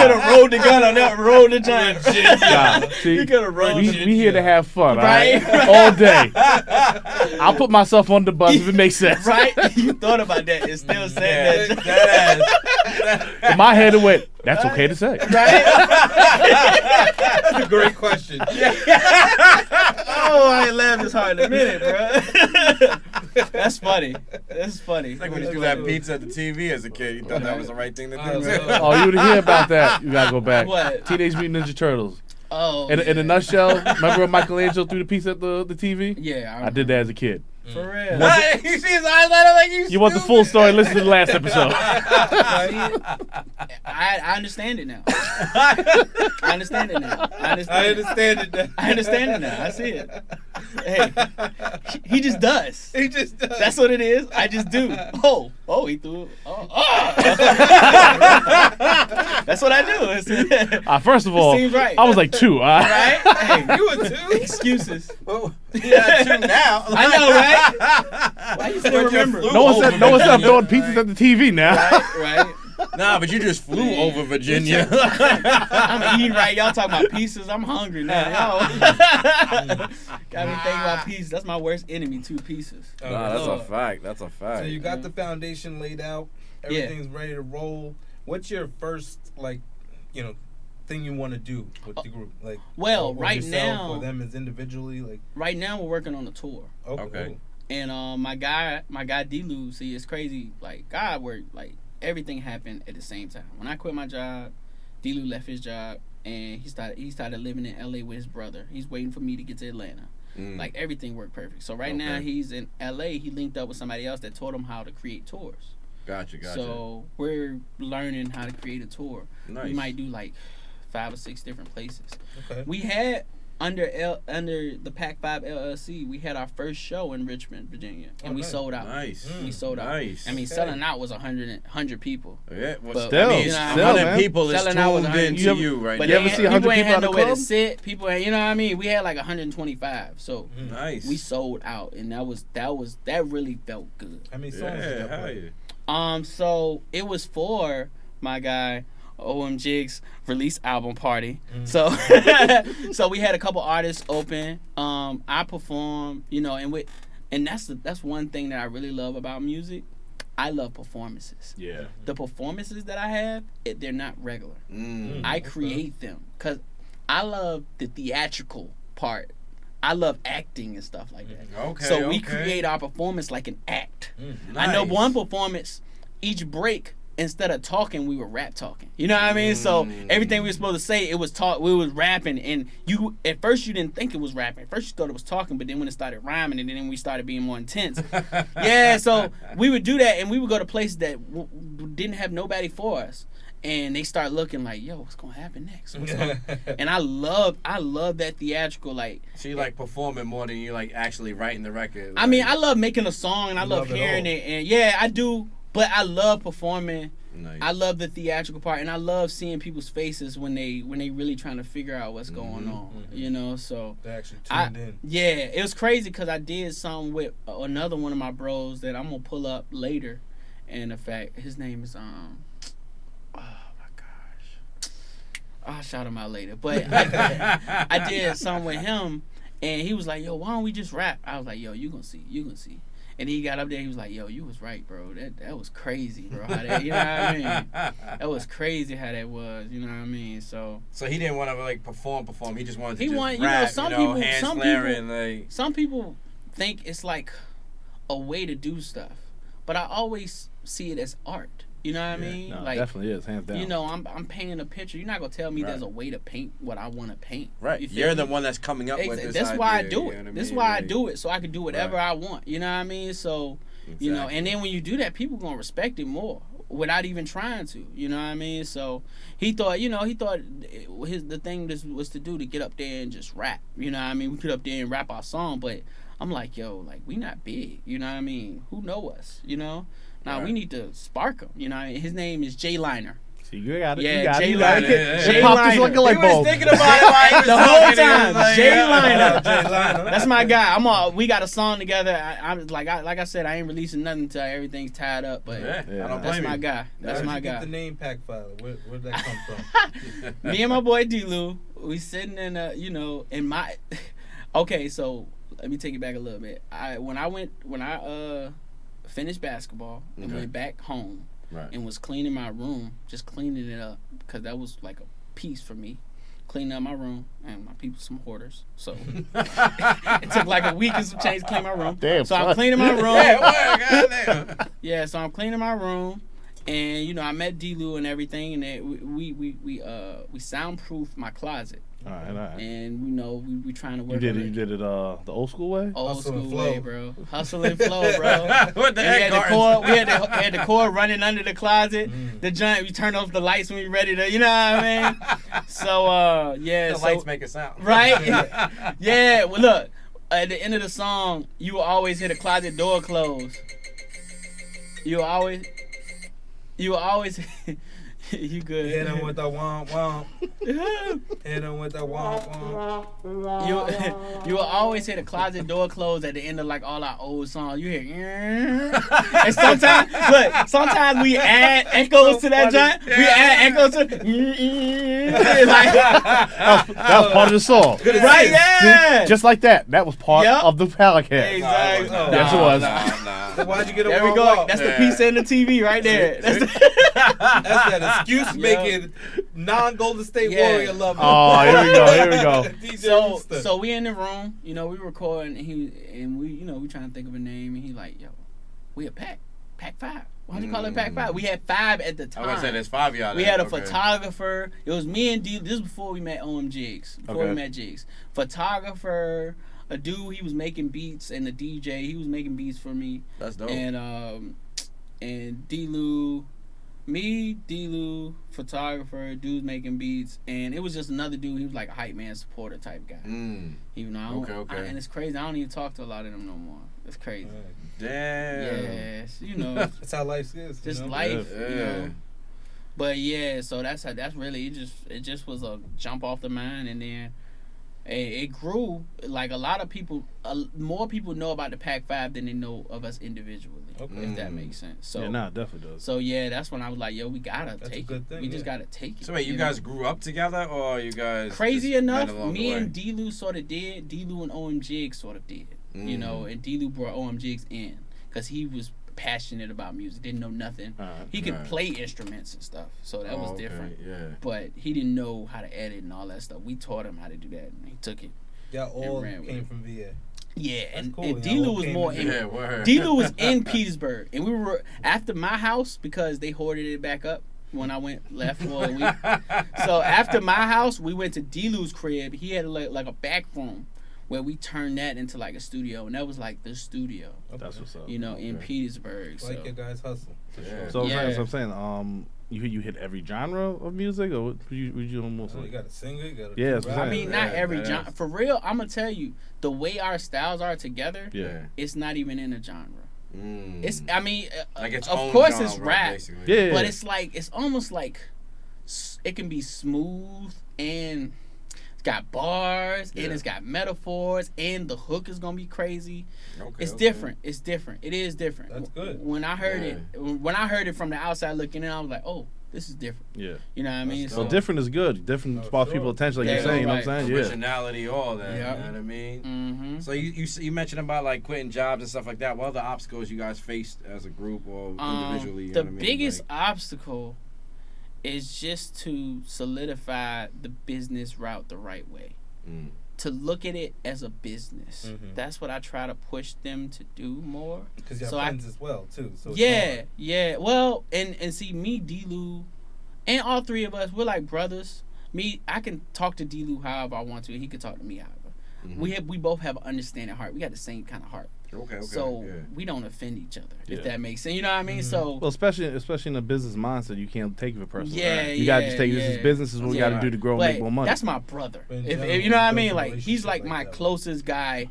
could have rolled the gun on that, rolled the giant. See, you could have rolled we here to have fun, right? All day. I'll put myself on the bus if it makes sense. Right? You thought about that. It still said that. In my head it went, that's okay to say. Right? That's a great question. Oh, I ain't laughed this hard in a minute, bro. That's funny. That's funny. It's like when you used to have pizza at the TV as a kid. You thought that was the right thing to do. Oh, you didn't hear about that? You gotta go back. What? Teenage Mutant Ninja Turtles. Oh. In a nutshell, remember when Michelangelo threw the pizza at the TV? Yeah. I did that as a kid. For real. You see his eyes light up like you want the full story? Listen to the last episode. I understand it now. I understand it now. I understand it now. I see it. Hey, he just does. He just does. That's what it is. I just do. Oh, he threw it. That's what I do. First of all, seems right. I was like 2. Right? Hey, You were 2? excuses. Well, yeah, 2 now. I know, right? Why you still remember? No one said I'm throwing pizzas at the TV now. Right. Nah, but you just flew over Virginia. I'm eating right. Y'all talking about pieces. I'm hungry now. Got me thinking about pieces. That's my worst enemy, 2 pieces. Nah, that's a fact. That's a fact. So you got the foundation laid out. Everything's ready to roll. What's your first, thing you want to do with the group? Or right yourself, now, or them as individually, right now we're working on a tour. Okay. And my guy D-Lou, see, it's crazy. God worked, everything happened at the same time. When I quit my job, D-Lou left his job, and he started living in L.A. with his brother. He's waiting for me to get to Atlanta. Everything worked perfect. So now he's in L.A. He linked up with somebody else that taught him how to create tours. Gotcha. So we're learning how to create a tour. Nice. We might do 5 or 6 different places. Okay. We had under the PAC 5 LLC, we had our first show in Richmond, Virginia, and we sold out. Nice. We sold out. I mean, selling out was 100 people. Yeah, but still, 100 people is tuned into you right now. You ever see 100 people ain't had nowhere to sit. People, you know what I mean? We had 125. So nice. We sold out, and that really felt good. How many songs did that play? So it was for my guy OM Jigs release album party. So we had a couple artists open. I performed, and that's one thing that I really love about music. I love performances. Yeah. The performances that I have, they're not regular. I create them because I love the theatrical part. I love acting and stuff like that. Okay. So we create our performance like an act. Nice. I know one performance, each break, instead of talking, we were rap talking. You know what I mean? So everything we were supposed to say, it was we was rapping, and at first you didn't think it was rapping. At first you thought it was talking, but then when it started rhyming, and then we started being more intense. Yeah, so we would do that, and we would go to places that didn't have nobody for us. And they start looking like, yo, what's gonna happen next? And I love that theatrical, So you performing more than you actually writing the record. I mean, I love making a song, and I love hearing it, and yeah, I do. But I love performing. Nice. I love the theatrical part, and I love seeing people's faces when they really trying to figure out what's going on. So they actually tuned in. Yeah, it was crazy because I did something with another one of my bros that I'm gonna pull up later. And in fact, his name is I'll shout him out later. But I did something with him, and he was like, yo, why don't we just rap? I was like, yo, you gonna see. And he got up there, he was like, yo, you was right, bro. That was crazy, bro. How that, you know what I mean? That was crazy how that was, you know what I mean? So he didn't want to perform. He just wanted to rap, some people think it's like a way to do stuff. But I always see it as art. You know what I mean? No, it definitely is, hands down. I'm painting a picture. You're not gonna tell me there's a way to paint what I want to paint. Right. You're the one that's coming up with this. That's idea, why I do it. That's why I do do it, so I can do whatever I want. You know what I mean? So, and then when you do that, people gonna respect it more without even trying to. You know what I mean? So he thought the thing was to get up there and just rap. You know what I mean? We could up there and rap our song, but I'm like, yo, we not big. You know what I mean? Who know us? You know? Now we need to spark him. You know, his name is JayEL3. See, you got it. Yeah, JayEL3. JayEL3. He was thinking about it the whole time. JayEL3. That's my guy. We got a song together. I'm like I said, I ain't releasing nothing until everything's tied up. But that's my guy. That's my guy. Get the name PAC 5. Where'd that come from? Me and my boy D-Lou, we sitting in in my. Okay, so let me take it back a little bit. When I finished basketball and went back home and was cleaning my room, just cleaning it up because that was like a piece for me. Cleaning up my room, and my people some hoarders, so it took like a week and some change to clean my room. Damn, so I'm cleaning my room. Yeah, so I'm cleaning my room, And I met D-Lou and everything, and we soundproofed my closet. All right. And we trying to work. You did it the old school way. Old school way, bro. Hustle and flow, bro. What the heck? We had the cord running under the closet. The joint. We turned off the lights when we ready to. You know what I mean? So the lights make a sound, right? Yeah. Well, look. At the end of the song, you will always hear the closet door close. You will always. You good? Hit him with the womp womp. Hit him with the womp womp. You will always hear the closet door close at the end of like all our old songs. You hear, and sometimes we add echoes to that joint. We add echoes to, that was part of the song, right? Yeah, just like that. That was part of the podcast. Exactly. Yes, it was. So why'd you get a there we go. That's the piece in the TV right there. That's that excuse making non-Golden State Warrior lover. Oh, here we go. So we in the room, we recording, and we trying to think of a name, and he like, yo, we a Pac 5. Why'd you call it Pac 5? We had 5 at the time. I was gonna say there's 5 y'all. We had a photographer. It was me and D. This was before we met Jigs. We met Jigs. Photographer, a dude, he was making beats, and the DJ, he was making beats for me. That's dope. And D-Lou, me, D-Lou, photographer, dudes making beats, and it was just another dude. He was like a hype man supporter type guy. Even though and it's crazy. I don't even talk to a lot of them no more. It's crazy. Damn. Yes, that's how life is. Just life. Yeah. But yeah, so that's really it just was a jump off the mind, and then it grew. Like a lot of people, more people know about the Pac 5 than they know of us individually. Okay. If that makes sense. So yeah, definitely does. So yeah, that's when I was like, yo, we gotta take it. We just gotta take it. So wait, you guys grew up together, or you guys? Crazy enough, me and D-Lou sort of did. D-Lou and OM Jigs sort of did. And D-Lou brought OM Jigs in because he was passionate about music, didn't know nothing. He could play instruments and stuff, so that was different. Yeah. But he didn't know how to edit and all that stuff. We taught him how to do that, and he took it. Y'all all came from VA. Yeah, and D-Lou was more in. D-Lou was in Petersburg, and we were after my house because they hoarded it back up when I left for a week. So after my house, we went to D-Lou's crib. He had like a back room where we turned that into like a studio, and that was like the studio. That's what's up. In Petersburg. Like your guys hustle. Yeah. So I'm saying, you hit every genre of music, or would you almost? You got a singer, you got a I mean, not every genre. For real, I'm gonna tell you, the way our styles are together, it's not even in a genre. It's, I mean, like its of own course genre, it's rap, basically. but it's almost like it can be smooth and it's got bars and it's got metaphors and the hook is gonna be crazy. It's different. It's different. It is different. That's good. When I heard it from the outside looking in, I was like, oh, this is different. Yeah. You know what I mean? So different is good. Different sparks people's attention, like you're saying. You know what I'm saying? Originality, all that. Yeah. You know what I mean? Mm-hmm. So you mentioned about like quitting jobs and stuff like that. What other obstacles you guys faced as a group or individually? The biggest obstacle is just to solidify the business route the right way. To look at it as a business. That's what I try to push them to do more. Because you have friends as well, too. So yeah. Well, and see, me, D-Lou, and all three of us, we're like brothers. Me, I can talk to D-Lou however I want to, and he can talk to me however. We both have an understanding heart. We got the same kind of heart. Okay. So we don't offend each other, if that makes sense. You know what I mean? So especially in a business mindset, you can't take it personally. Yeah, you gotta just take this is business. Is what we gotta do to grow and make more money. That's my brother. If you know what I mean? Like he's like my closest guy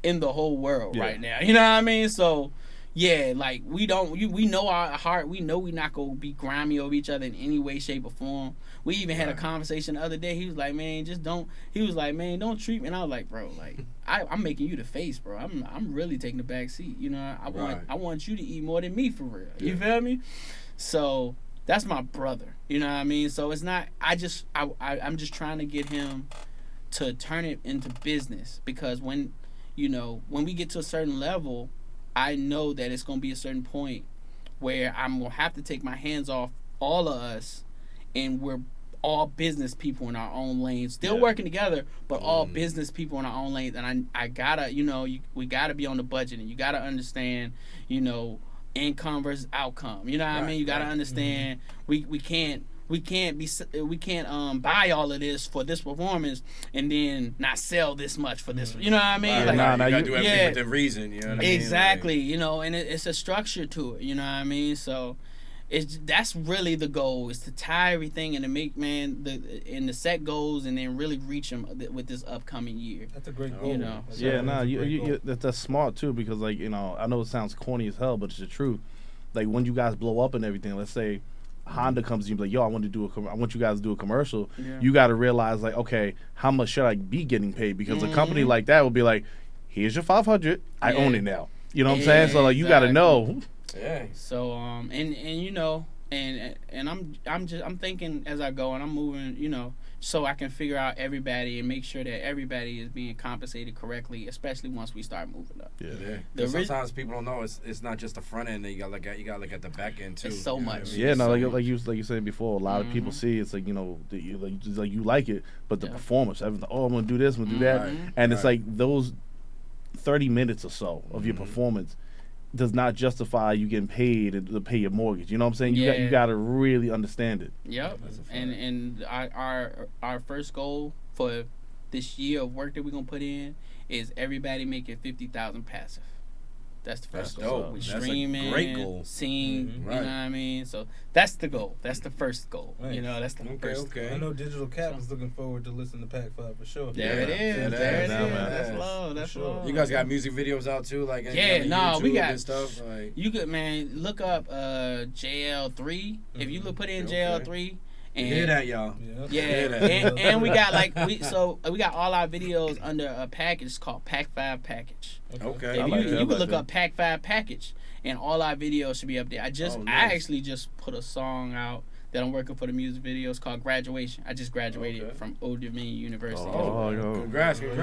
in the whole world right now. You know what I mean? So yeah, like we know our heart. We know we're not gonna be grimy over each other in any way, shape, or form. We even had a conversation the other day. He was like, man, don't treat me. And I was like, bro, like I'm making you the face, bro. I'm really taking the back seat. You know, I want you to eat more than me for real. You feel me? So that's my brother. You know what I mean? So it's not. I'm just trying to get him to turn it into business, because when we get to a certain level, I know that it's gonna be a certain point where I'm gonna have to take my hands off all of us, and we're all business people in our own lanes, still working together, but all business people in our own lanes. And I gotta, we gotta be on the budget, and you gotta understand, in income versus outcome. You know what I mean? You got to understand we can't buy all of this for this performance and then not sell this much for this. You know what I mean? Right, you gotta do everything within reason. You know what I mean? Exactly. Like, you know, and it's a structure to it. You know what I mean? So that's really the goal, is to tie everything and to make the set goals and then really reach them with this upcoming year. That's a great goal. You know? That's smart too, because like, you know, I know it sounds corny as hell, but it's the truth. Like when you guys blow up and everything, let's say Honda comes to you and be like, yo, I want you guys to do a commercial. Yeah. You got to realize, like, okay, how much should I be getting paid? Because a company like that will be like, here's your $500, I own it now. You know what I'm saying? So like, you got to know. Yeah. So and you know, and I'm thinking as I go and I'm moving, you know, so I can figure out everybody and make sure that everybody is being compensated correctly, especially once we start moving up. Yeah. Sometimes people don't know it's not just the front end that you got to look at. You got to look at the back end too. It's so much. I mean? Yeah, no, like you said before, a lot of people see it's like, you know, you like it, but the performance, everything. Oh, I'm gonna do this, I'm gonna do that, and it's like those 30 minutes or so of your performance does not justify you getting paid to pay your mortgage. You know what I'm saying? You got to really understand it. Yep. And our first goal for this year of work that we're gonna put in is everybody making 50,000 passive. That's the first goal. Dope. We're That's streaming, a great goal. Sing, you know what I mean? So that's the goal. That's the first goal. Nice. You know, that's the first goal. I know Digital K.A.P is looking forward to listening to Pac 5 for sure. There it is. That's love. That's love. You guys got music videos out too, like we got and stuff. Like, you could look up JayEL3. If you put in JayEL3. And you hear that, y'all? Yeah, and we got we got all our videos under a package called Pac 5 Package. Okay. You can look up Pac 5 Package, and all our videos should be up there. I actually just put a song out that I'm working for the music video. It's called Graduation. I just graduated from Old Dominion University. Congrats! Yep.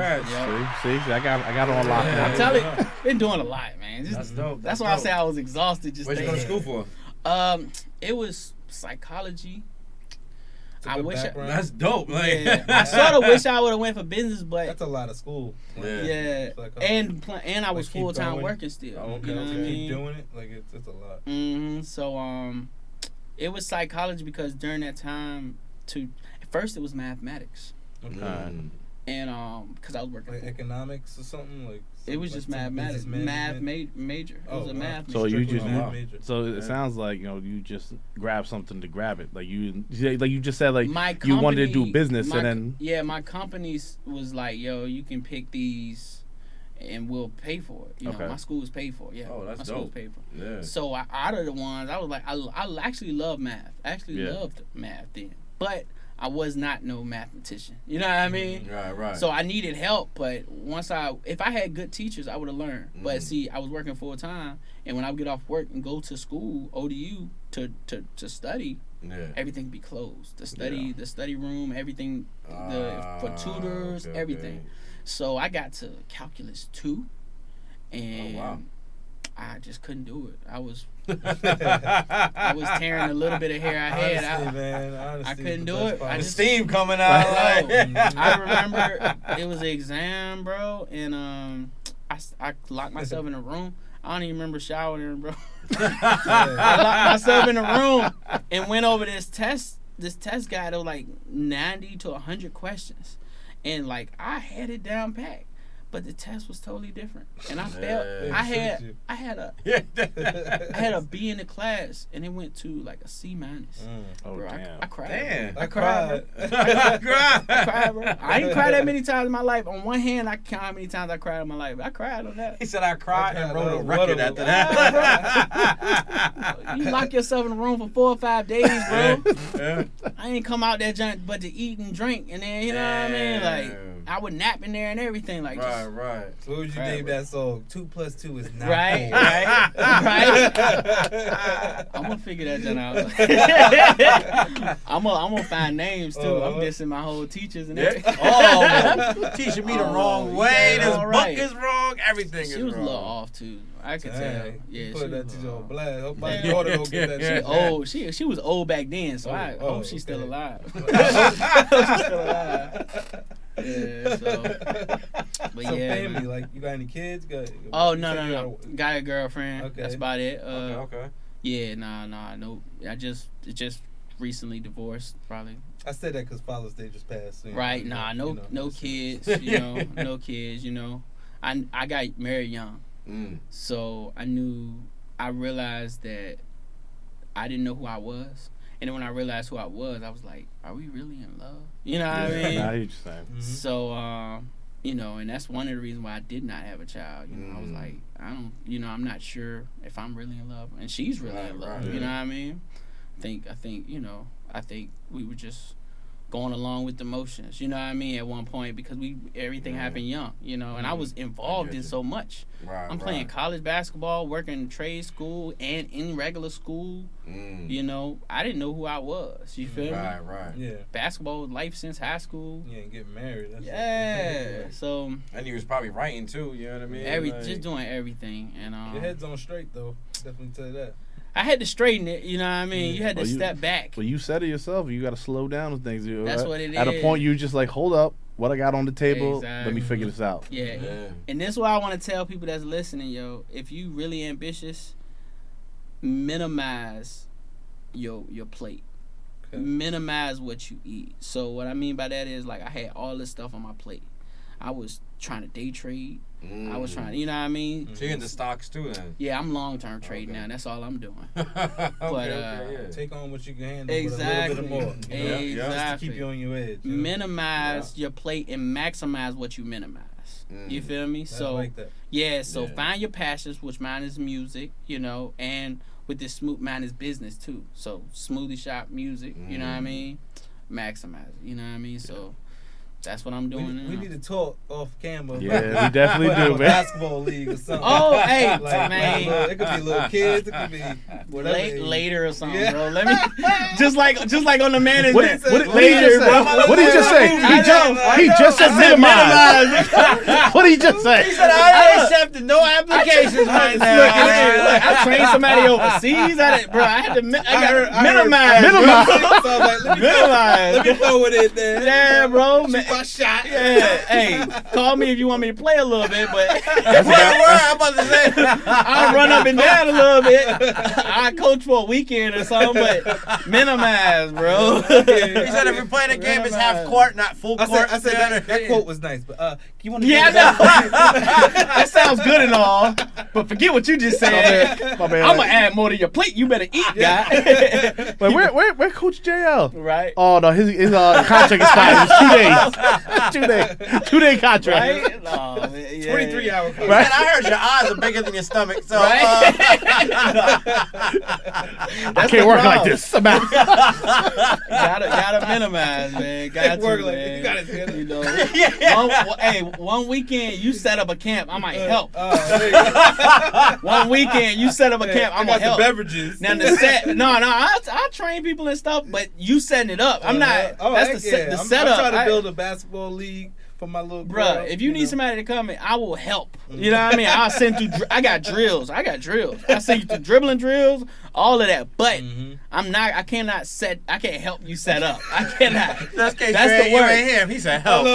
See, I got on lock. I'm telling you, been doing a lot, man. That's dope. That's why I say I was exhausted. Where'd you go to school for? It was psychology. I wish that's dope. Like, I sort of wish I would have went for business, but that's a lot of school. Yeah. And I was full time working still. You know what I mean? Keep doing it. Like it's a lot. So it was psychology because during that time, at first it was mathematics. Okay. And because I was working like economics or something like. It was just mathematics, major. It was a math. So major. So it sounds like, you know, you just grab something to grab it. Like you just said, like you wanted to do business, and then my company was like, yo, you can pick these, and we'll pay for it. You know, my school was paid for. Yeah, that's my dope. school was paid for. Yeah. So out of the ones, I was like, I actually love math. I actually loved math then, but I was not no mathematician. You know what I mean? Right. So I needed help, but if I had good teachers, I would have learned. But see, I was working full time, and when I would get off work and go to school, ODU, to study, everything be closed. The study room, everything, for tutors, everything. Okay. So I got to Calculus 2, and I just couldn't do it. I was tearing a little bit of hair I had. Honestly, I couldn't do it. The steam coming out. I remember it was an exam, bro, and I locked myself in a room. I don't even remember showering, bro. I locked myself in a room and went over this test guy that was like 90 to 100 questions, and like I had it down pat. But the test was totally different, and I failed. I had a B in the class, and it went to like a C-. Bro, damn! I cried. Damn! I cried. I cried, bro. I ain't cried that many times in my life. On one hand, I count how many times I cried in my life. I cried on that. He said I cried and wrote a record after that. You lock yourself in a room for 4 or 5 days, bro. I ain't come out there but to eat and drink, and then you know what I mean, like. I would nap in there and everything like right. So what would you name that song? 2 + 2 is 9. Right. I'm gonna figure that out. I'm gonna find names too. I'm dissing my whole teachers and everything. Teaching me the wrong way. This book is wrong. Everything is wrong. She was a little off too. I could tell. Yeah, put that teacher on blast. Hope my daughter don't get that shit. Old. She was old back then, so I hope she's still alive. I hope she's still alive. Yeah, so But so family, like, you got any kids? No. Got a girlfriend. Okay. That's about it. Okay. Yeah, no. I just recently divorced, probably. I said that because Father's Day just passed. So right. No kids. No kids. I got married young, so I realized that I didn't know who I was. And then when I realized who I was like, are we really in love? You know what I mean? Nah, you just saying. Mm-hmm. So, and that's one of the reasons why I did not have a child. I was like, I'm not sure if I'm really in love. And she's really in love. You know what I mean? I think we were just going along with the motions, you know what I mean, at one point, because everything happened young, and I was involved in so much. I'm playing college basketball, working trade school, and in regular school. I didn't know who I was. You feel me? Right. Yeah. Basketball was life since high school. Yeah, and getting married. That's so. And he was probably writing too. You know what I mean? Just doing everything, and your head's on straight though. Definitely tell you that. I had to straighten it, you know what I mean? You had to step back. Well, you said it yourself. You got to slow down with things. That's what it is. At a point, you just like, hold up. What I got on the table, let me figure this out. Yeah. And this is what I want to tell people that's listening, yo. If you really ambitious, minimize your plate. Okay. Minimize what you eat. So what I mean by that is, like, I had all this stuff on my plate. I was trying to day trade. I was trying to, you know what I mean? So you're into stocks too then? Yeah, I'm long-term trading now. That's all I'm doing. Take on what you can handle. Exactly. With a little bit more. Exactly. Just to keep you on your edge. Minimize your plate and maximize what you minimize. You feel me? I like that. Yeah, so find your passions, which mine is music, and with this mine is business too. So smoothie shop, music, you know what I mean? Maximize it, you know what I mean? So that's what I'm doing now. We need to talk off camera. Yeah, we definitely do, man. Basketball league or something. Oh, hey, like, man. It could be little kids. It could be whatever. Later or something, bro. Let me just like on the management. What did he just say? He just said minimize. What did he just say? He said I accepted no applications right now. Look, I trained somebody overseas. I had to minimize. Let me throw it in there. Yeah, bro. My shot. Yeah. Hey, call me if you want me to play a little bit, but I'm about to say I'll run up and down a little bit. I coach for a weekend or something, but minimize, bro. He said if you're playing a game, it's half court, not full court. I said that quote was nice, but you want to? Yeah, no. That sounds good and all, but forget what you just said. I'm gonna add more to your plate. You better eat, guy. But where Coach JayEL? Right. Oh no, his contract expired. It's 2 days. 2 day contract. Right? No, man, 23-hour contract. Right? I heard your eyes are bigger than your stomach, so I can't work like this. Gotta minimize, man. Got to, work man. Like you know. One weekend you set up a camp, I might help. One weekend you set up a camp, I'm gonna help. The beverages. Now the set, I train people and stuff, but you setting it up. I'm not. That's the setup. I'm trying to build a basketball league for my little girl. Bruh, if you need somebody to come in, I will help. You know what I mean? I'll send you. I got drills. I send you to dribbling drills, all of that. But I can't help you set up. I cannot. That's the word. Right here. He said help.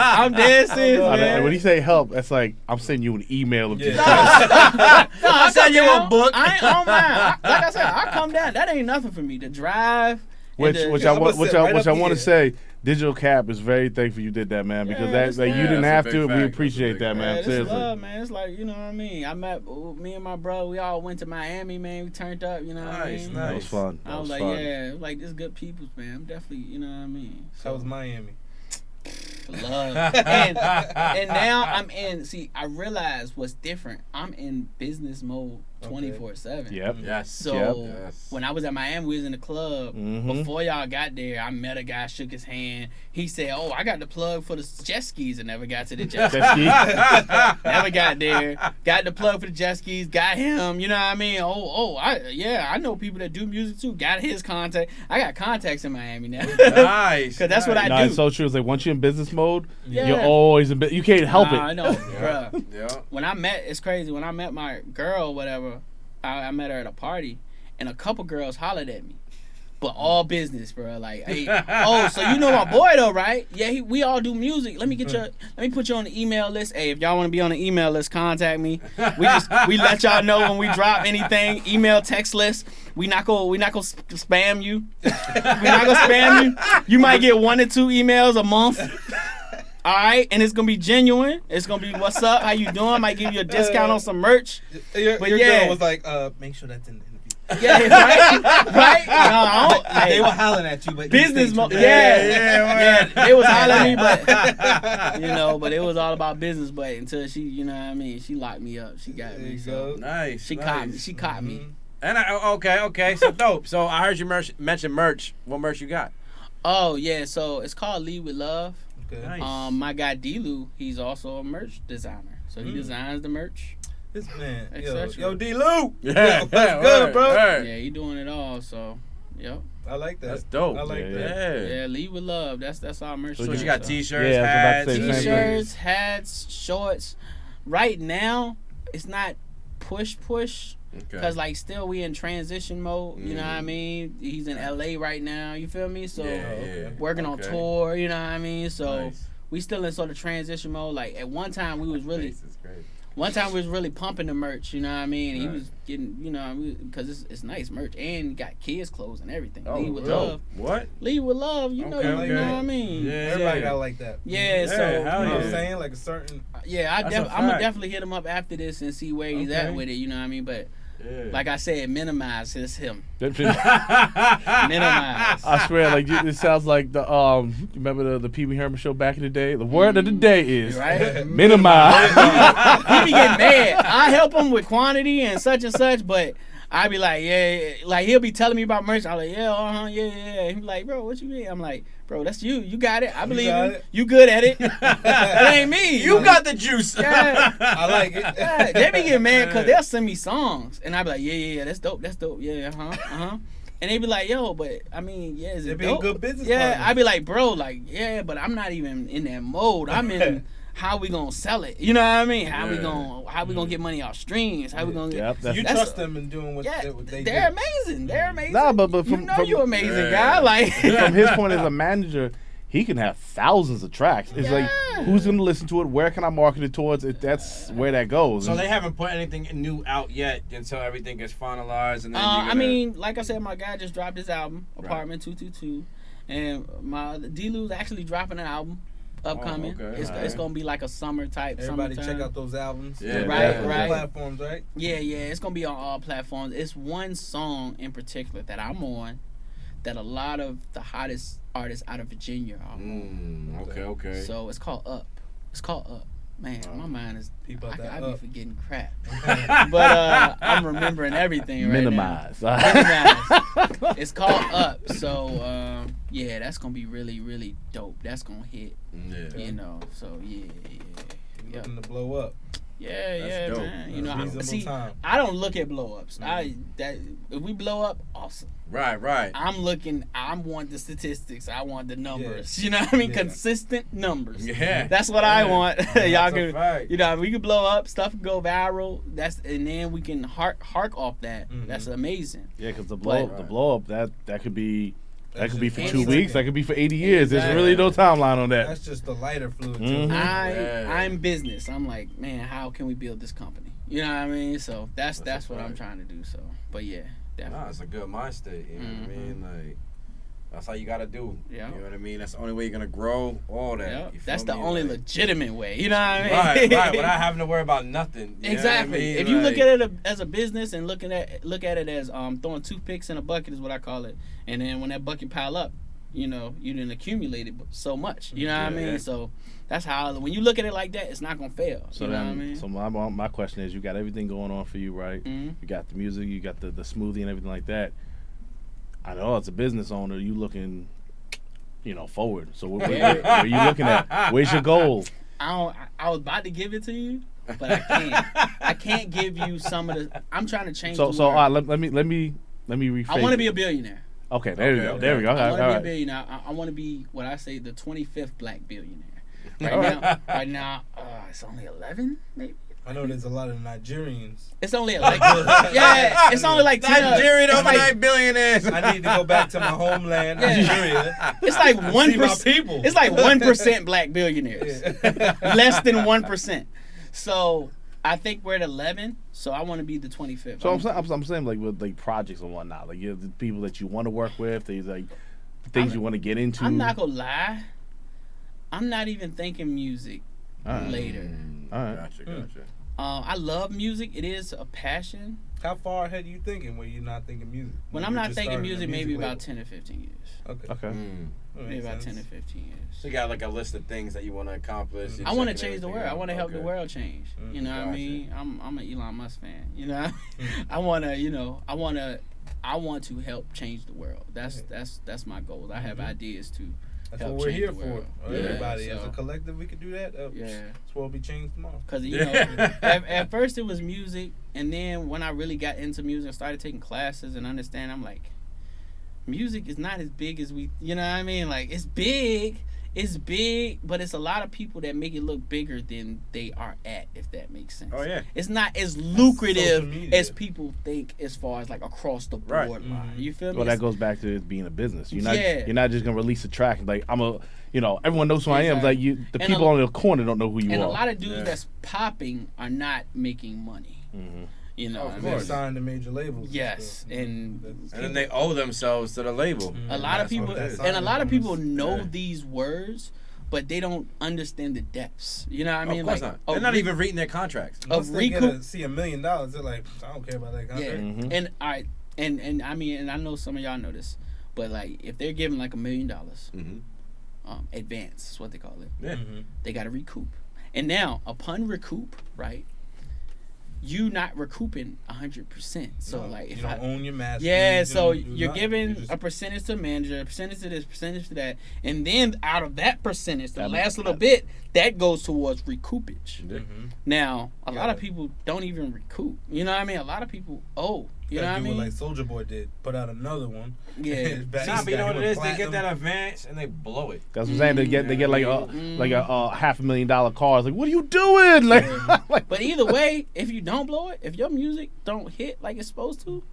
I'm dead serious, man. When he say help, that's like I'm sending you an email of just. I'll send you a book. I don't mind. Like I said, I come down. That ain't nothing for me to drive. Which I want to say, Digital K.A.P is very thankful you did that, man, because you didn't have to. We appreciate that, man. Seriously. Love, man. It's like, you know what I mean. I met me and my brother. We all went to Miami, man. We turned up. You know what I mean. That was fun. I was like, like this good people, man. I'm definitely, you know what I mean. So that was Miami. Love. And now I'm in. See, I realize what's different. I'm in business mode 24/7. Yep. Yes. So when I was at Miami, we was in the club. Before y'all got there, I met a guy, shook his hand. He said, "Oh, I got the plug for the jet skis," and never got to the jet skis. Never got there. Got the plug for the jet skis. Got him. You know what I mean? I know people that do music too. Got his contact. I got contacts in Miami now. Nice. Because that's what I do. It's so true. It's like once you're in business mode, you're always in business. You can't help it. I know, bro. When it's crazy. When I met my girl, whatever, I met her at a party, and a couple girls hollered at me. but all business, bro. Like, hey, so you know my boy though, right? Yeah, we all do music. Let me put you on the email list. Hey, if y'all want to be on the email list, contact me. We let y'all know when we drop anything. Email, text list. We not gonna spam you. We not gonna spam you. You might get 1 or 2 emails a month. All right, and it's gonna be genuine. It's gonna be what's up, how you doing? Might give you a discount on some merch. Your girl was like, make sure that's in the interview. Yeah, right. No, they were hollering at you, but business. Yeah. They was hollering at me, but but it was all about business. But until she, you know what I mean, she locked me up. She got me. So nice. She caught me. She caught me. And okay, so dope. So I heard you mention merch. What merch you got? Oh yeah, so it's called Lead with Love. Okay. Nice. My guy D-Lou, he's also a merch designer, so he designs the merch. This man, yo D-Lou. Yeah, that's good, bro. Yeah, he doing it all. So, yep. I like that. That's dope. I like that. Yeah, Lead with Love. That's our merch. So you got T-shirts, hats, shorts. Right now, it's not push. Cause like still we in transition mode, you know what I mean? He's in LA right now, you feel me? So working on tour, you know what I mean? So we still in sort of transition mode. Like at one time we was really pumping the merch, you know what I mean? And he was getting, you know, because it's nice merch and got kids clothes and everything. Lead with Love. What? Lead with Love, you know what I mean? Yeah, everybody got like that. Yeah, so you know what I'm saying? Like a certain. Yeah, I'm gonna definitely hit him up after this and see where he's at with it, you know what I mean? But like I said, minimize is him. Minimize. I swear, like it sounds like the remember the Pee Wee Herman show back in the day. The word of the day is minimize. He be getting mad. I help him with quantity and such, but I be like, like he'll be telling me about merch. I'm like, yeah. He be like, bro, what you mean? I'm like, bro, that's you. You got it. I believe you. You good at it. That ain't me. You got the juice. Yeah. I like it. Yeah. They be getting mad because they'll send me songs. And I be like, yeah, that's dope. Yeah, And they be like, yo, but I mean, is it dope? Good business partners. I be like, bro, but I'm not even in that mode. I'm in how we gonna sell it? You know what I mean? How we gonna get money off streams? How we gonna get? You trust them in doing what they do. They're amazing. They're amazing. Nah, but from you amazing guy. Like from his point as a manager, he can have thousands of tracks. It's like, who's gonna listen to it? Where can I market it towards? That's where that goes. So they haven't put anything new out yet until everything gets finalized. And then I mean, like I said, my guy just dropped his album, Apartment 222, and my D-Lou's actually dropping an album. Upcoming. It's gonna be like a summer type. Everybody check out those albums. Yeah, right. Platforms, right? Yeah. It's gonna be on all platforms. It's one song in particular that I'm on, that a lot of the hottest artists out of Virginia are on. Okay. So it's called Up. Man, my mind is. I be forgetting crap, but I'm remembering everything right Minimize. Minimize. It's called Up. So that's gonna be really, really dope. That's gonna hit. Yeah. You know. So yeah. Looking to blow up. Yeah, dope. Man. You know, I don't look at blow ups. If we blow up, awesome. Right. I want the statistics. I want the numbers. You know what I mean? Consistent numbers. Yeah. That's what I want. Y'all can, you know, we can blow up, stuff can go viral. And then we can hark off that. Mm-hmm. That's amazing. Yeah, because the blow up, that could be. That could be for 2 weeks. That could be for 80 years. Exactly. There's really no timeline on that. That's just the lighter fluid. Mm-hmm. I'm business. I'm like, man, how can we build this company? You know what I mean? So that's what I'm trying to do. So, but yeah, definitely. Nah, it's a good mind state. You know what I mean? Like, that's how you gotta do. Yeah. You know what I mean? That's the only way you're gonna grow. All that. Yep. That's the only legitimate way. You know what I mean? Right. Without having to worry about nothing. Exactly. I mean? If you look at it as a business and look at it as throwing toothpicks in a bucket is what I call it. And then when that bucket pile up, you know, you didn't accumulate it so much. You know what I mean? So that's how, when you look at it like that, it's not going to fail. So you know what I mean? So my question is, you got everything going on for you, right? Mm-hmm. You got the music, you got the smoothie and everything like that. I know as a business owner, you looking, you know, forward. So where are you looking at? Where's your goal? I was about to give it to you, but I can't. I can't give you some of the. I'm trying to change. So let me rephrase. I want to be a billionaire. Okay, there we go. There we go. I want to be a billionaire. I want to be what I say the 25th black billionaire. Right now, it's only 11, maybe I know there's a lot of Nigerians. It's only like it's only like 10. Nigerian overnight billionaires. I need to go back to my homeland, Nigeria. It's like 1%. It's like 1% black billionaires. Less than 1%. So I think we're at 11. So I want to be the 25th. So I'm saying like with like projects and whatnot, like you have the people that you want to work with, things you want to get into. I'm not gonna lie. I'm not even thinking music later. All right. Gotcha. I love music. It is a passion. How far ahead are you thinking when you're not thinking music? When I'm not thinking music, maybe about 10 or 15 years. Okay. Maybe about 10 or 15 years. So you got like a list of things that you want to accomplish. I want to change the world. I want to help the world change. You know what I mean? I'm an Elon Musk fan. You know, I want to help change the world. That's my goal. I have ideas to. That's what we're here for. Everybody, as a collective, we could do that. This world will be changed tomorrow. Because at first it was music, and then when I really got into music and started taking classes and understand, I'm like, music is not as big as we. You know what I mean? Like it's big, but it's a lot of people that make it look bigger than they are at. If that makes sense. Oh yeah. It's not as lucrative as people think, as far as like across the board line. You feel me? Well, that goes back to it being a business. You're not just gonna release a track like everyone knows who I am. Like the people on the corner don't know who you are. And a lot of dudes that's popping are not making money. Mm-hmm. You know, they're signed to major labels. Yes, and then they owe themselves to the label. A lot of people know these words, but they don't understand the depths. You know what I mean? Of course not. They're not even reading their contracts. Once they see $1 million, they're like, I don't care about that contract. Yeah, and I mean, and I know some of y'all know this, but like if they're giving like $1 million, advance is what they call it. They got to recoup, and now upon recoup, right? You not recouping 100%. So like if you don't own your master. Yeah, so you're giving a percentage to manager, a percentage to this, percentage to that, and then out of that percentage, the last little bit, that goes towards recoupage. Now, a lot of people don't even recoup. You know what I mean? A lot of people owe. You know what I mean? Like Soulja Boy did, put out another one. Yeah. But you know what it is? They get that advance and they blow it. That's what I'm saying. They get like a $500,000 car. It's like, what are you doing? Like, but either way, if you don't blow it, if your music don't hit like it's supposed to,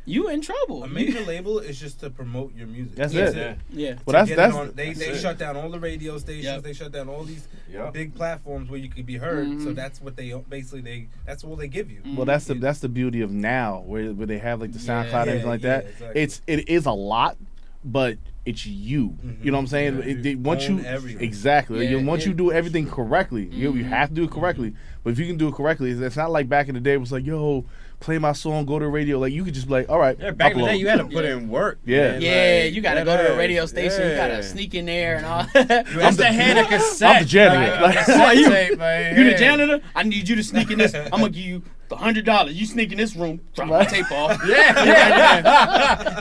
you in trouble. A major label is just to promote your music. That's it. Yeah. Well, they shut down all the radio stations. Yep. They shut down all these big platforms where you could be heard. So that's what they basically that's all they give you. Well, that's the beauty of now, where they have like the SoundCloud and everything like that. Exactly. It is a lot, but it's you. You know what I'm saying? Once you exactly once you do everything correctly, you have to do it correctly. But if you can do it correctly, it's not like back in the day. It was like, yo, play my song, go to the radio. Like you could just be like, all right. Yeah, back in the day, you had to put in work. Yeah, you got to go to a radio station. You got to sneak in there and all. I'm the head of cassette. I'm the janitor. You the janitor? I need you to sneak in this. I'm gonna give you $100. You sneak in this room, drop my tape off.